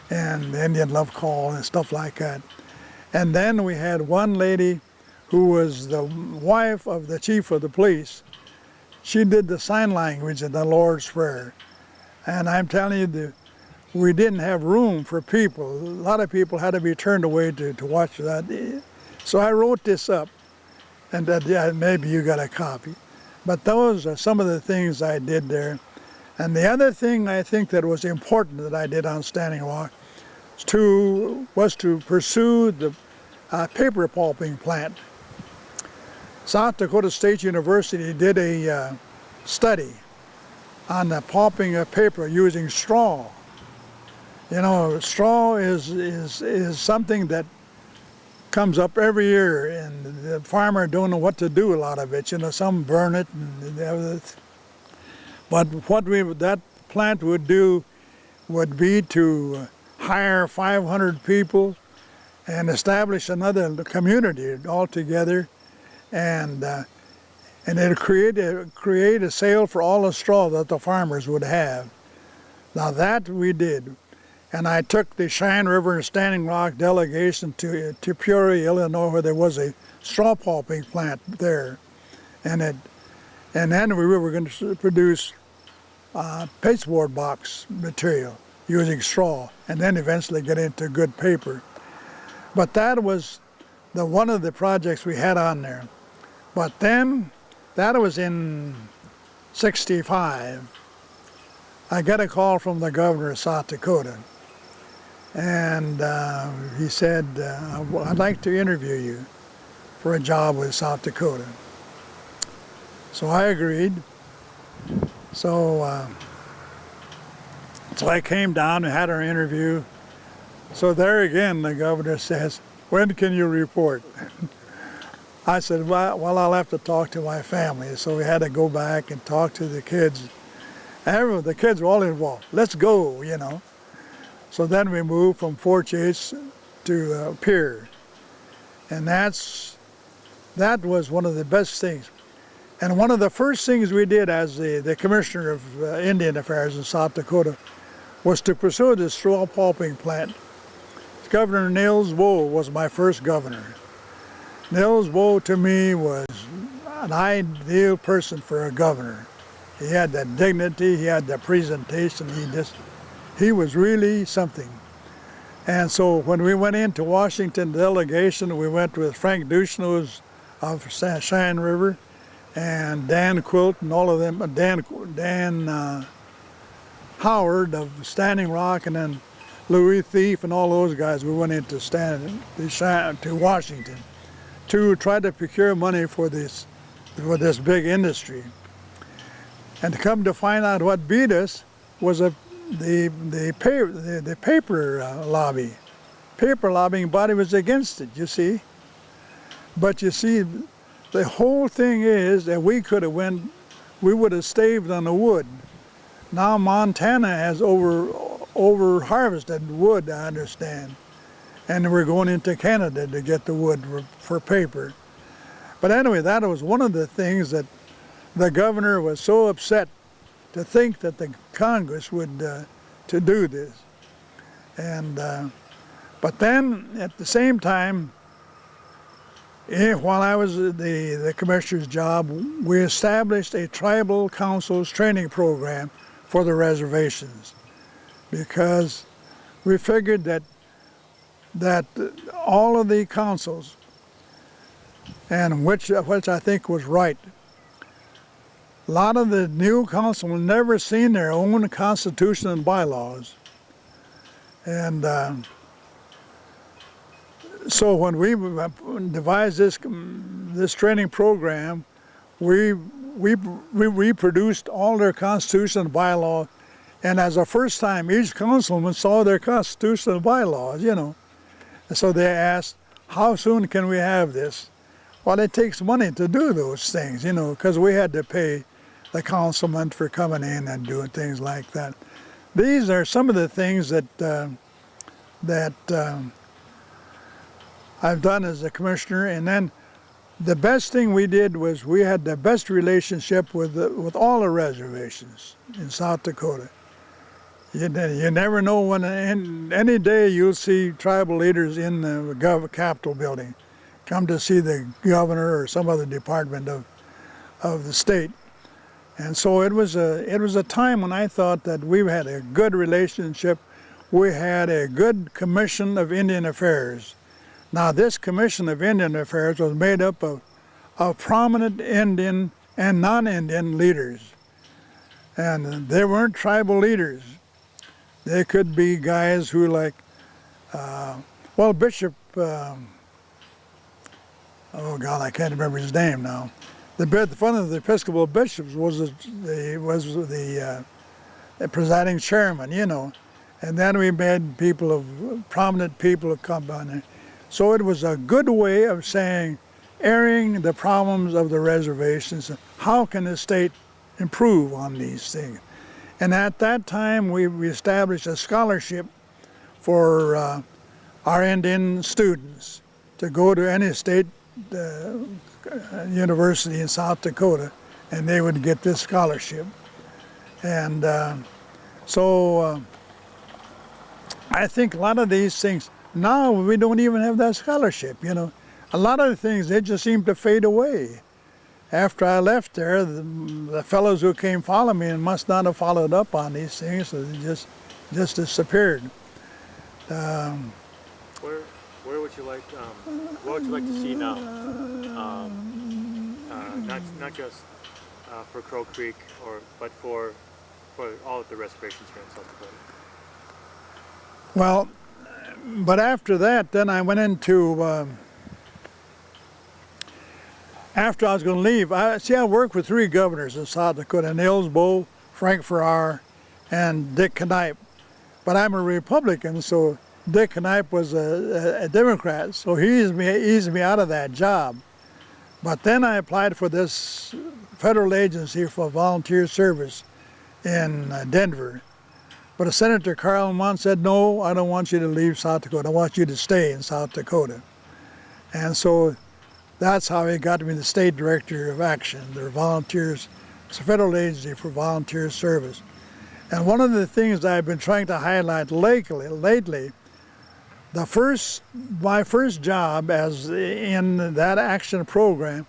and the Indian Love Call and stuff like that. And then we had one lady who was the wife of the chief of the police. She did the sign language in the Lord's Prayer. And I'm telling you, we didn't have room for people. A lot of people had to be turned away to watch that. So I wrote this up, and maybe you got a copy. But those are some of the things I did there. And the other thing I think that was important that I did on Standing Rock was to pursue the paper pulping plant. South Dakota State University did a study on the pulping of paper using straw. You know, straw is something that comes up every year, and the farmer don't know what to do a lot of it. You know, some burn it, but what that plant would do would be to hire 500 people and establish another community altogether, and it create a sale for all the straw that the farmers would have. Now that we did. And I took the Cheyenne River and Standing Rock delegation to Peoria, Illinois, where there was a straw pulping plant there. And then we were going to produce pasteboard box material using straw, and then eventually get into good paper. But that was one of the projects we had on there. But then, that was in '65, I got a call from the governor of South Dakota. And he said, I'd like to interview you for a job with South Dakota. So I agreed. So I came down and had our interview. So there again, the governor says, when can you report? I said, well, I'll have to talk to my family. So we had to go back and talk to the kids. The kids were all involved. Let's go, you know. So then we moved from Fort Yates to Pierre. And that was one of the best things. And one of the first things we did as the Commissioner of Indian Affairs in South Dakota was to pursue this straw pulping plant. Governor Nils Woe was my first governor. Nils Woe to me was an ideal person for a governor. He had that dignity, he had that presentation, he was really something. And so when we went into Washington delegation, we went with Frank Duchesneau of Cheyenne River, and Dan Quilt and all of them, Dan Howard of Standing Rock, and then Louis Thief and all those guys. We went into to Washington to try to procure money for this big industry. And to come to find out what beat us was the paper lobby. Paper lobbying body was against it, you see. But you see, the whole thing is that we would have staved on the wood. Now Montana has over harvested wood, I understand. And we're going into Canada to get the wood for paper. But anyway, that was one of the things that the governor was so upset to think that the Congress would to do this. And but then at the same time, while I was the commissioner's job, we established a tribal councils training program for the reservations, because we figured that all of the councils, and which I think was right, a lot of the new councilmen never seen their own constitution and bylaws. And so when we devised this training program, we reproduced all their constitution and bylaws, and as a first time, each councilman saw their constitution and bylaws, you know. And so they asked, how soon can we have this? Well, it takes money to do those things, you know, because we had to pay the councilman for coming in and doing things like that. These are some of the things that I've done as a commissioner. And then the best thing we did was we had the best relationship with all the reservations in South Dakota. You never know when, any day you'll see tribal leaders in the Capitol building come to see the governor or some other department of the state. And so it was a time when I thought that we had a good relationship. We had a good Commission of Indian Affairs. Now this Commission of Indian Affairs was made up of prominent Indian and non-Indian leaders. And they weren't tribal leaders. They could be guys who Bishop, oh God, I can't remember his name now. One of the Episcopal bishops was the presiding chairman, you know, And then we made prominent people come on there. So it was a good way of saying, airing the problems of the reservations. How can the state improve on these things? And at that time, we established a scholarship for our Indian students to go to any state university in South Dakota, and they would get this scholarship. And so I think a lot of these things, now we don't even have that scholarship, you know. A lot of the things, they just seem to fade away. After I left there, the fellows who came follow me and must not have followed up on these things, so they just disappeared. Where would you like, what would you like to see now? Not just for Crow Creek, but for all of the reservations here in South Dakota. Well, but after that, then I went into, after I was going to leave, I worked with 3 governors in South Dakota, Nils Boe, Frank Farrar, and Dick Knipe. But I'm a Republican, so Dick Knipe was a Democrat, so he eased me out of that job. But then I applied for this federal agency for volunteer service in Denver. But Senator Carl Munn said, no, I don't want you to leave South Dakota. I want you to stay in South Dakota. And so that's how he got me the State Director of Action, the volunteers. It's a federal agency for volunteer service. And one of the things I've been trying to highlight lately, my first job as in that action program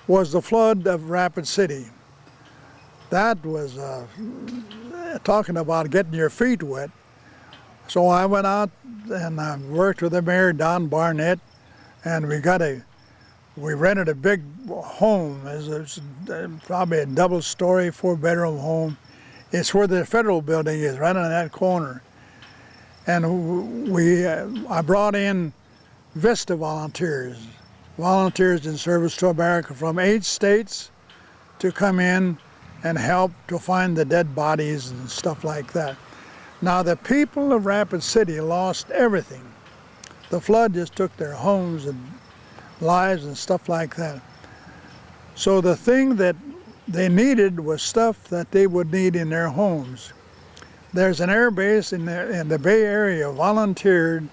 was the flood of Rapid City. That was talking about getting your feet wet. So I went out and I worked with the mayor, Don Barnett, and we rented a big home. It's probably a double-story, 4-bedroom home. It's where the federal building is, right on that corner. And I brought in VISTA volunteers in service to America from 8 states to come in and help to find the dead bodies and stuff like that. Now the people of Rapid City lost everything. The flood just took their homes and lives and stuff like that. So the thing that they needed was stuff that they would need in their homes. There's an air base in the Bay Area volunteered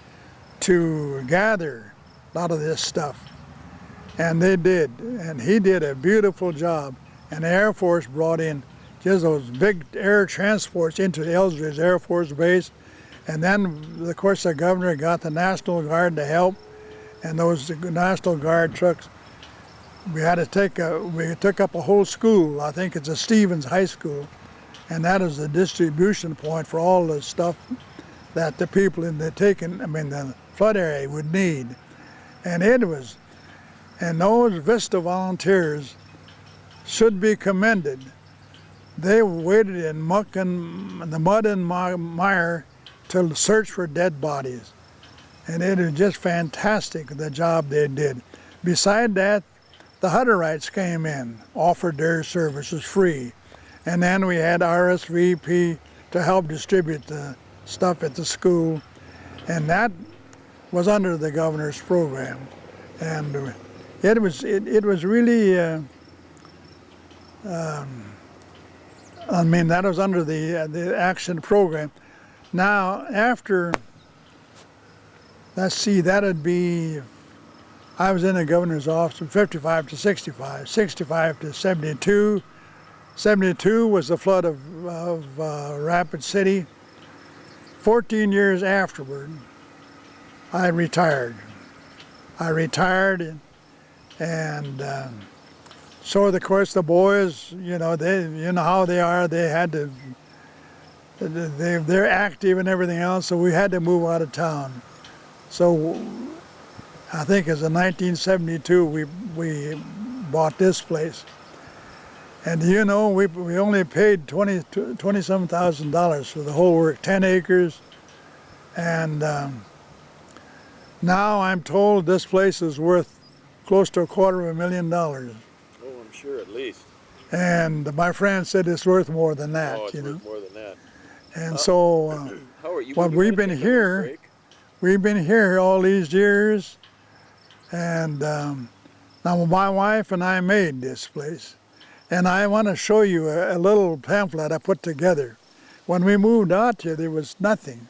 to gather a lot of this stuff. And they did, and he did a beautiful job. And the Air Force brought in just those big air transports into the Ellsworth Air Force Base. And then, of course, the governor got the National Guard to help. And those National Guard trucks, we took up a whole school. I think it's a Stevens High School. And that is the distribution point for all the stuff that the people in the flood area would need. And those VISTA volunteers should be commended. They waded in the mud and mire to search for dead bodies. And it was just fantastic, the job they did. Beside that, the Hutterites came in, offered their services free. And then we had RSVP to help distribute the stuff at the school. And that was under the governor's program. And it was really, that was under the action program. Now, after, let's see, that'd be, I was in the governor's office from 55 to 65, 65 to 72. 72 was the flood of Rapid City. 14 years afterward, I retired. And so of course the boys, you know how they are. They had to, they're active and everything else. So we had to move out of town. So I think it was in 1972 we bought this place. And we only paid $27,000 for the whole work, 10 acres. And now I'm told this place is worth close to $250,000. Oh, I'm sure at least. And my friend said it's worth more than that. Oh, it's worth more than that. And so How are you? well, you we've wanna been take a little here. break? We've been here all these years, and now my wife and I made this place. And I want to show you a little pamphlet I put together. When we moved out here, there was nothing.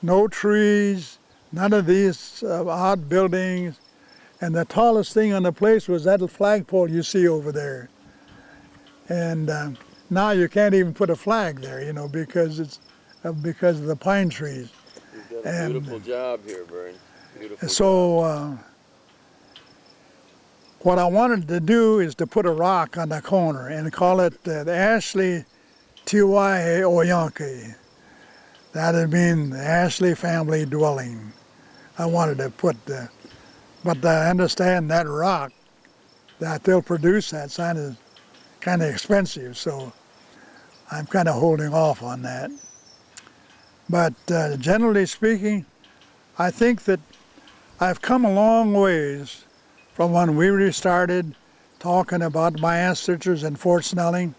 No trees, none of these odd buildings. And the tallest thing on the place was that flagpole you see over there. And now you can't even put a flag there, you know, because of the pine trees. You've done a And beautiful job here, Vern. Beautiful job. so what I wanted to do is to put a rock on the corner and call it the Ashley Tiwai Oyanke. That would mean the Ashley family dwelling. I wanted to put but I understand that rock that they'll produce that sign is kind of expensive, so I'm kind of holding off on that. But generally speaking, I think that I've come a long ways from when we restarted talking about my ancestors in Fort Snelling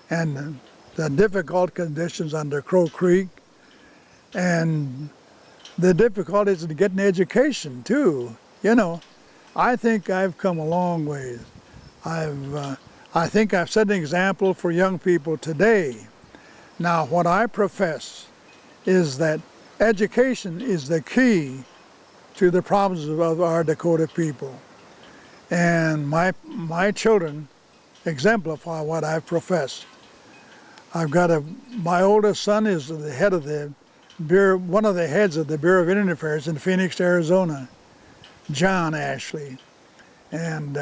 and the difficult conditions under Crow Creek and the difficulties in getting education too. You know, I think I've come a long ways. I think I've set an example for young people today. Now, what I profess is that education is the key to the problems of our Dakota people. And my children exemplify what I've professed. My oldest son is the head of the Bureau, one of the heads of the Bureau of Indian Affairs in Phoenix, Arizona, John Ashley. And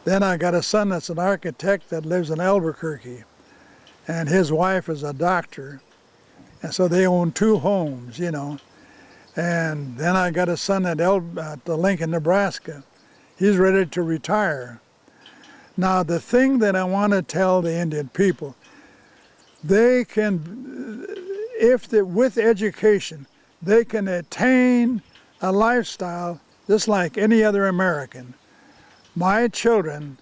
then I got a son that's an architect that lives in Albuquerque, and his wife is a doctor. And so they own 2 homes, you know. And then I got a son at Lincoln, Nebraska. He's ready to retire. Now, the thing that I want to tell the Indian people, they can, with education, they can attain a lifestyle just like any other American. My children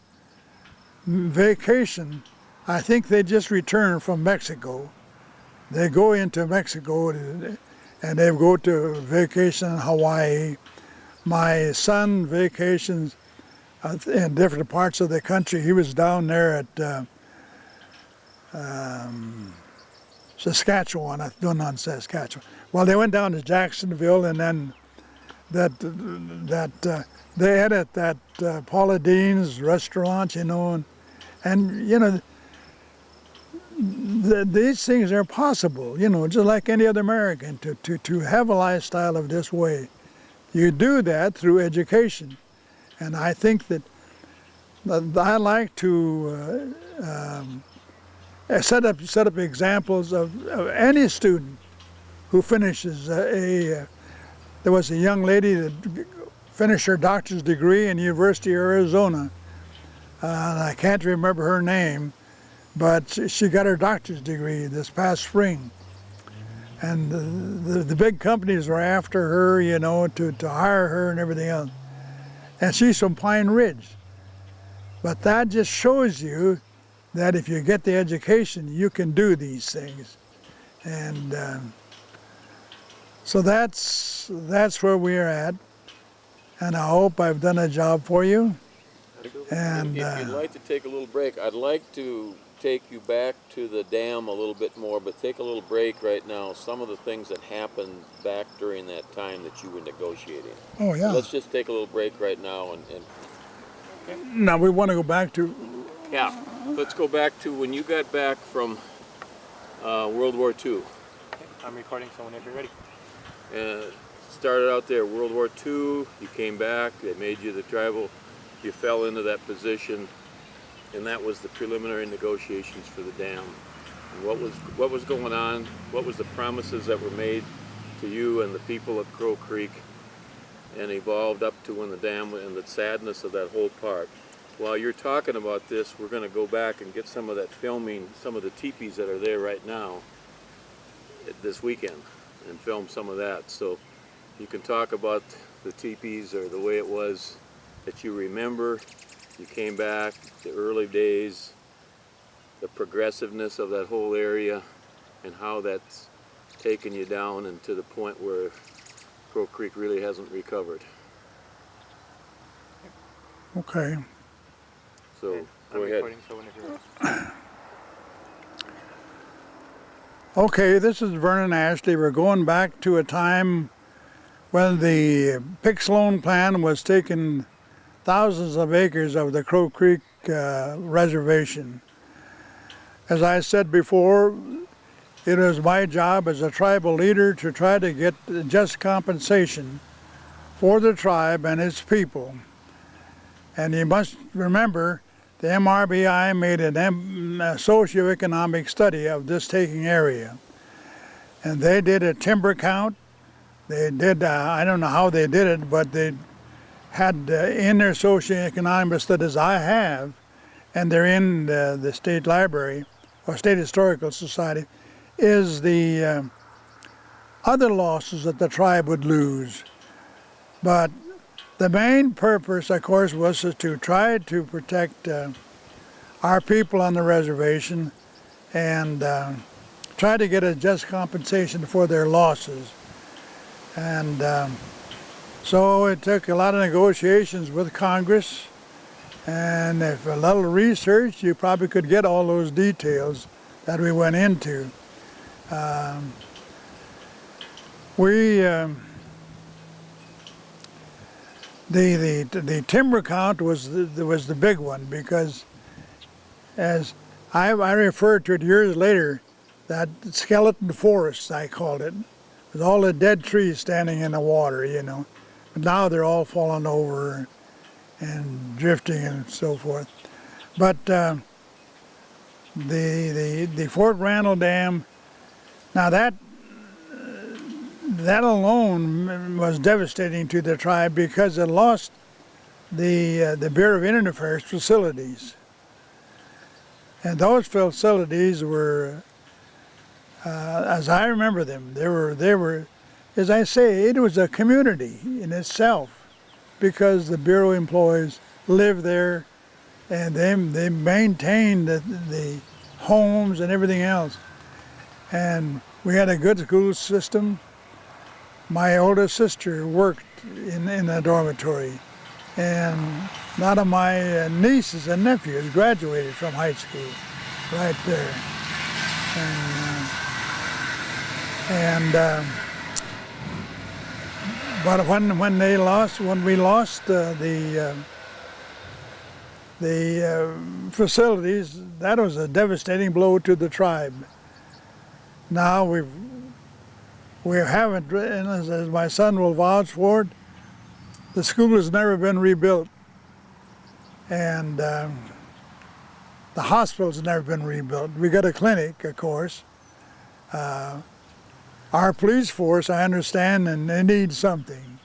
vacation, I think they just returned from Mexico. They go into Mexico and they go to vacation in Hawaii. My son vacations in different parts of the country. He was down there at Saskatchewan, not Saskatchewan. Well, they went down to Jacksonville, and then they ate at that Paula Dean's restaurant, you know, and you know, these things are possible, you know, just like any other American, to have a lifestyle of this way. You do that through education. And I think that I like to set up examples of any student who finishes there was a young lady that finished her doctor's degree in University of Arizona. And I can't remember her name, but she got her doctor's degree this past spring. And the big companies were after her, you know, to hire her and everything else. And she's from Pine Ridge. But that just shows you that if you get the education, you can do these things. And so that's where we're at. And I hope I've done a job for you. And if you'd like to take a little break, I'd like to take you back to the dam a little bit more, but take a little break right now. Some of the things that happened back during that time that you were negotiating. oh yeah. So let's just take a little break right now and Now we want to go back to. yeah, let's go back to when you got back from World War II. Okay, I'm recording, so whenever you're ready. Started out there, World War II, you came back, they made you the tribal, you fell into that position, and that was the preliminary negotiations for the dam. And what was going on? What was the promises that were made to you and the people of Crow Creek, and evolved up to when the dam, and the sadness of that whole part. While you're talking about this, we're going to go back and get some of that filming, some of the teepees that are there right now this weekend, and film some of that. So you can talk about the teepees or the way it was that you remember. You came back, the early days, the progressiveness of that whole area, and how that's taken you down and to the point where Crow Creek really hasn't recovered. Okay. So I'm go ahead. recording, so whenever you're ready. Okay, this is Vernon Ashley. We're going back to a time when the Pick Sloan Plan was taking thousands of acres of the Crow Creek reservation. As I said before, it was my job as a tribal leader to try to get just compensation for the tribe and its people. And you must remember, the MRBI made a socioeconomic study of this taking area. And they did a timber count. They did, I don't know how they did it, but they had in their socioeconomic studies I have, and they're in the state library or state historical society, is the other losses that the tribe would lose. But the main purpose, of course, was to try to protect our people on the reservation and try to get a just compensation for their losses. And so it took a lot of negotiations with Congress, and if a little research, you probably could get all those details that we went into. The timber count was the big one, because as I referred to it years later, that skeleton forest, I called it, with all the dead trees standing in the water, you know. But now they're all falling over and drifting and so forth. But the Fort Randall Dam, now that alone was devastating to the tribe, because it lost the Bureau of Indian Affairs facilities. And those facilities were, as I remember them, they were, as I say, it was a community in itself, because the Bureau employees lived there, and they maintained the homes and everything else. And we had a good school system. My oldest sister worked in a dormitory, and a lot of my nieces and nephews graduated from high school right there. But when we lost the facilities, that was a devastating blow to the tribe. Now we haven't, and as my son will vouch for it, the school has never been rebuilt, and the hospital's never been rebuilt. We got a clinic, of course. Our police force, I understand, and they need something.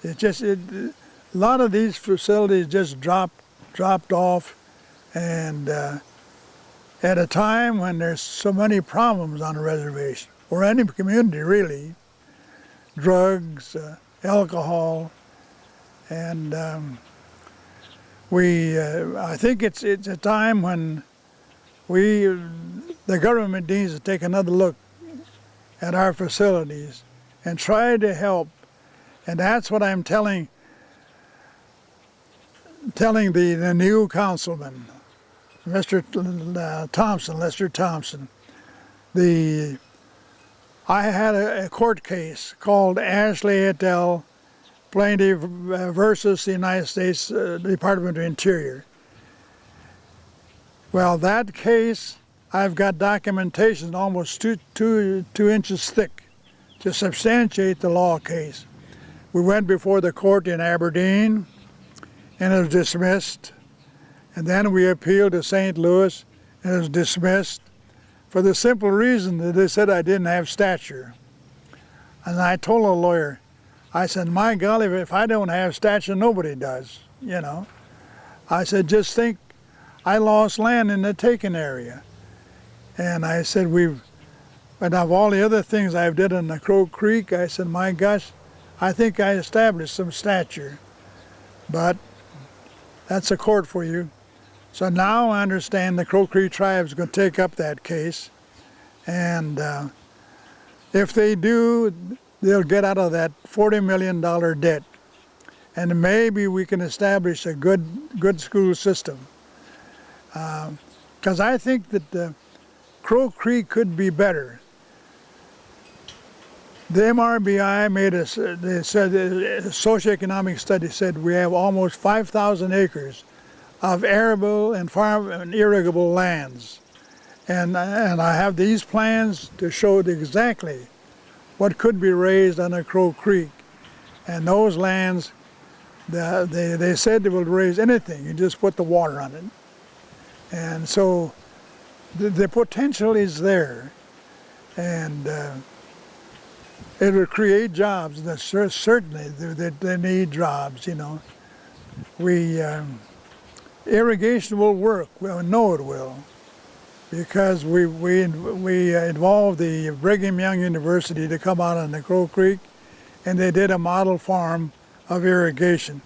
A lot of these facilities just dropped off, and at a time when there's so many problems on the reservation, or any community really, drugs, alcohol, and I think it's a time when the government needs to take another look at our facilities and try to help. And that's what I'm telling the new councilman, Mr. Thompson, Lester Thompson. I had a court case called Ashley et al. Plaintiff versus the United States Department of Interior. Well, that case, I've got documentation almost two inches thick to substantiate the law case. We went before the court in Aberdeen, and it was dismissed. And then we appealed to St. Louis, and it was dismissed for the simple reason that they said I didn't have stature. And I told the lawyer, I said, my golly, if I don't have stature, nobody does, you know. I said, just think, I lost land in the taken area. And I said, but of all the other things I've did in the Crow Creek, I said, my gosh, I think I established some stature. But that's a court for you. So now I understand the Crow Creek tribe is going to take up that case, And if they do, they'll get out of that $40 million debt. And maybe we can establish a good school system. Because I think that Crow Creek could be better. The MRBI they said, a socioeconomic study said we have almost 5,000 acres of arable and farm and irrigable lands. And I have these plans to show exactly what could be raised on a Crow Creek. And those lands, they said they would raise anything, you just put the water on it. And so the potential is there. And it would create jobs. Certainly, they need jobs, you know. Irrigation will work. We know it will, because we involved the Brigham Young University to come out on the Crow Creek, and they did a model farm of irrigation.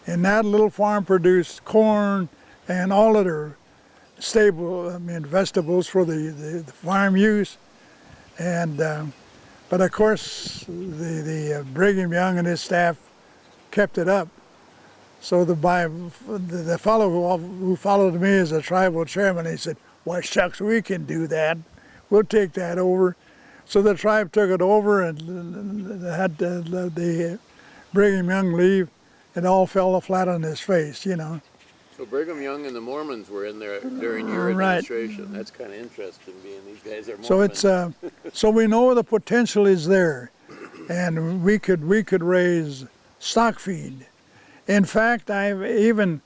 And that little farm produced corn and all other vegetables for the farm use. And but of course, the Brigham Young and his staff kept it up. So the fellow who followed me as a tribal chairman, he said, "Why shucks, we can do that. We'll take that over." So the tribe took it over and had the Brigham Young leave. It all fell flat on his face, you know. So Brigham Young and the Mormons were in there during your administration. That's kind of interesting, being these guys are Mormons. So so we know the potential is there, and we could raise stock feed. In fact, when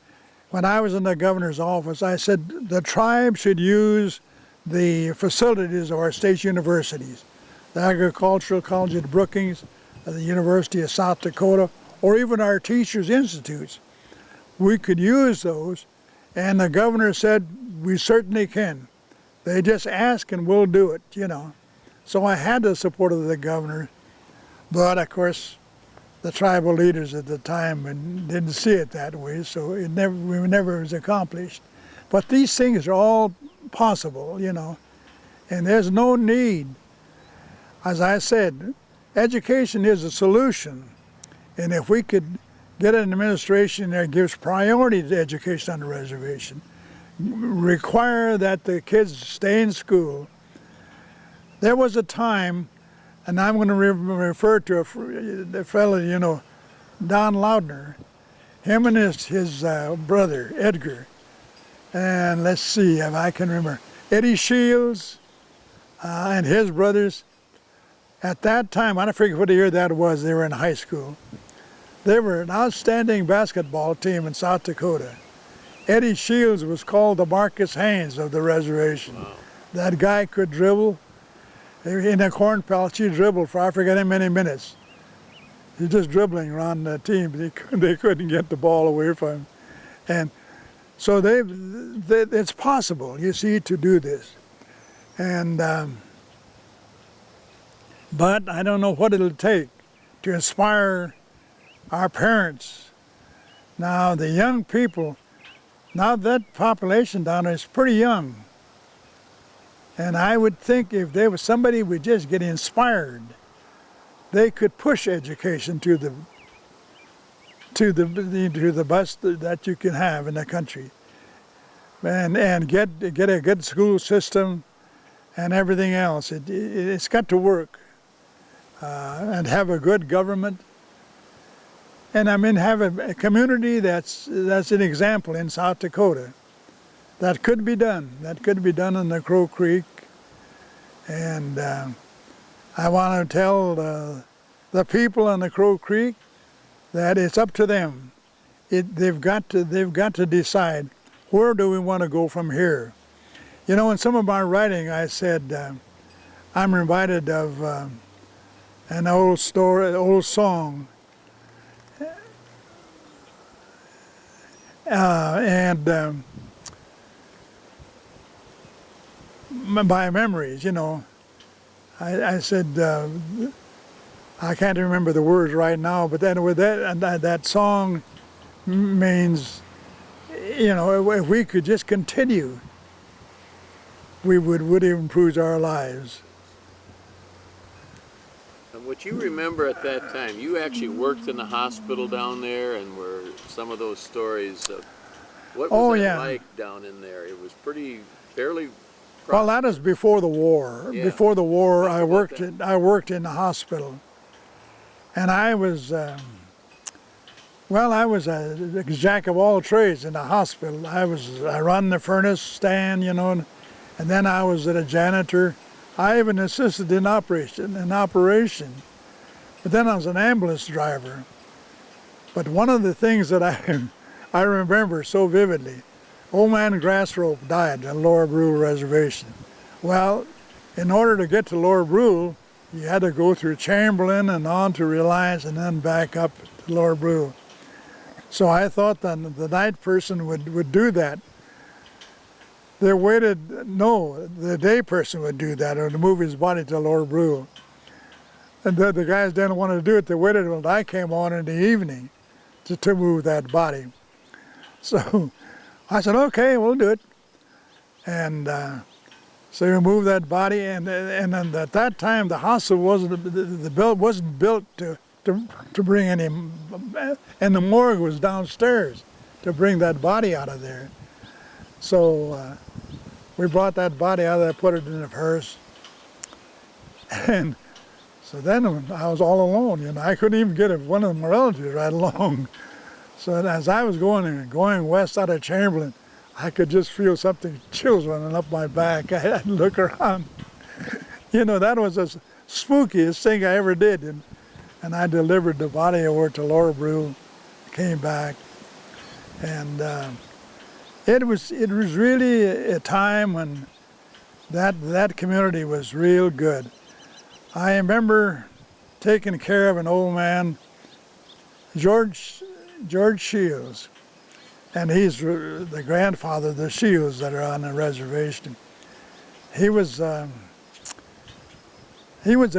I was in the governor's office, I said the tribe should use the facilities of our state universities, the Agricultural College at Brookings, the University of South Dakota, or even our teachers' institutes. We could use those, and the governor said we certainly can. They just ask and we'll do it, you know. So I had the support of the governor, but of course the tribal leaders at the time didn't see it that way, so it never was accomplished. But these things are all possible, you know, and there's no need. As I said, education is a solution, and if we could get an administration that gives priority to education on the reservation, require that the kids stay in school. There was a time, and I'm going to refer to the fellow, you know, Don Loudner, him and his brother, Edgar, and let's see if I can remember, Eddie Shields and his brothers. At that time, I don't forget what year that was, they were in high school. They were an outstanding basketball team in South Dakota. Eddie Shields was called the Marcus Haynes of the reservation. Wow. That guy could dribble. In a corn patch, he dribbled for I forget how many minutes. He was just dribbling around the team, but they couldn't get the ball away from him. And so it's possible, you see, to do this. And but I don't know what it'll take to inspire our parents. Now the young people, now that population down there is pretty young. And I would think if there was somebody would just get inspired, they could push education to the best that you can have in the country. And get a good school system and everything else. It's got to work. And have a good government. And have a community that's an example in South Dakota. That could be done. That could be done in the Crow Creek. And I want to tell the people on the Crow Creek that it's up to them. They've got to decide, where do we want to go from here? You know, in some of my writing, I said I'm reminded of an old song. My memories, you know, I said, I can't remember the words right now, but then with that song means, you know, if we could just continue, we would improve our lives. What you remember at that time, you actually worked in the hospital down there, and were some of those stories of what Oh, was it yeah. like down in there? It was fairly. Well, that is before the war. Yeah. Before the war, Talk I about worked. that. I worked in the hospital, and I was. Well, I was a jack of all trades in the hospital. I run the furnace stand, you know, and then I was a janitor. I even assisted in operation. But then I was an ambulance driver. But one of the things that I remember so vividly, old man Grassrope died on Lower Brule Reservation. Well, in order to get to Lower Brule, you had to go through Chamberlain and on to Reliance and then back up to Lower Brule. So I thought that the night person would do that. The day person would do that, or to move his body to Lower Brule. And the guys didn't want to do it. They waited until I came on in the evening to move that body. So I said, okay, we'll do it. And so we moved that body, and then at that time the hospital wasn't built to bring any, and the morgue was downstairs to bring that body out of there. So we brought that body out of there, put it in a hearse, and so then I was all alone. You know, I couldn't even get one of my relatives right along. So as I was going west out of Chamberlain, I could just feel something, chills running up my back. I had to look around. You know, that was the spookiest thing I ever did. And I delivered the body over to Lower Brule, came back, and it was really a time when that community was real good. I remember taking care of an old man, George Shields, and he's the grandfather of the Shields that are on the reservation. He was a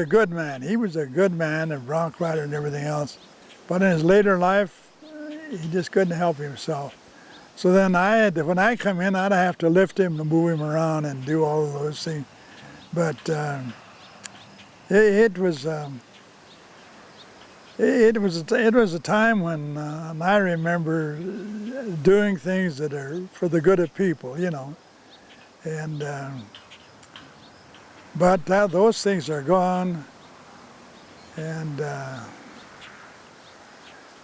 good man. He was a good man, a bronc rider and everything else. But in his later life, he just couldn't help himself. So then when I come in, I'd have to lift him and move him around and do all of those things. But it was a time when I remember doing things that are for the good of people, you know. And but those things are gone, and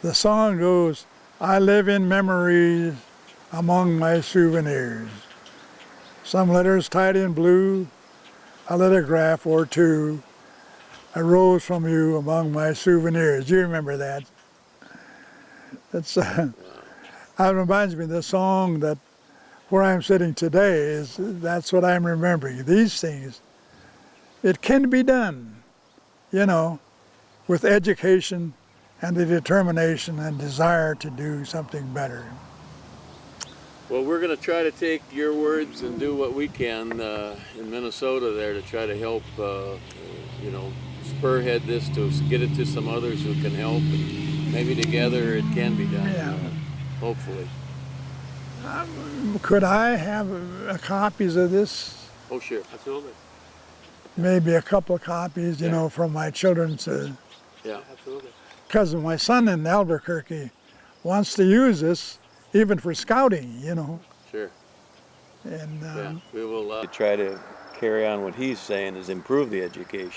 the song goes, I live in memories among my souvenirs. Some letters tied in blue, a lithograph or two, a rose from you among my souvenirs. Do you remember that? That's that reminds me of the song that where I'm sitting today that's what I'm remembering. These things, it can be done, you know, with education and the determination and desire to do something better. Well, we're going to try to take your words and do what we can in Minnesota there to try to help, you know, spearhead this to get it to some others who can help, and maybe together it can be done. Yeah. Hopefully. Could I have copies of this? Oh, sure. Absolutely. Maybe a couple of copies, you know, from my children to. Yeah. Absolutely. Because my son in Albuquerque wants to use this even for scouting, you know. Sure. And yeah, we will try to carry on what he's saying is improve the education.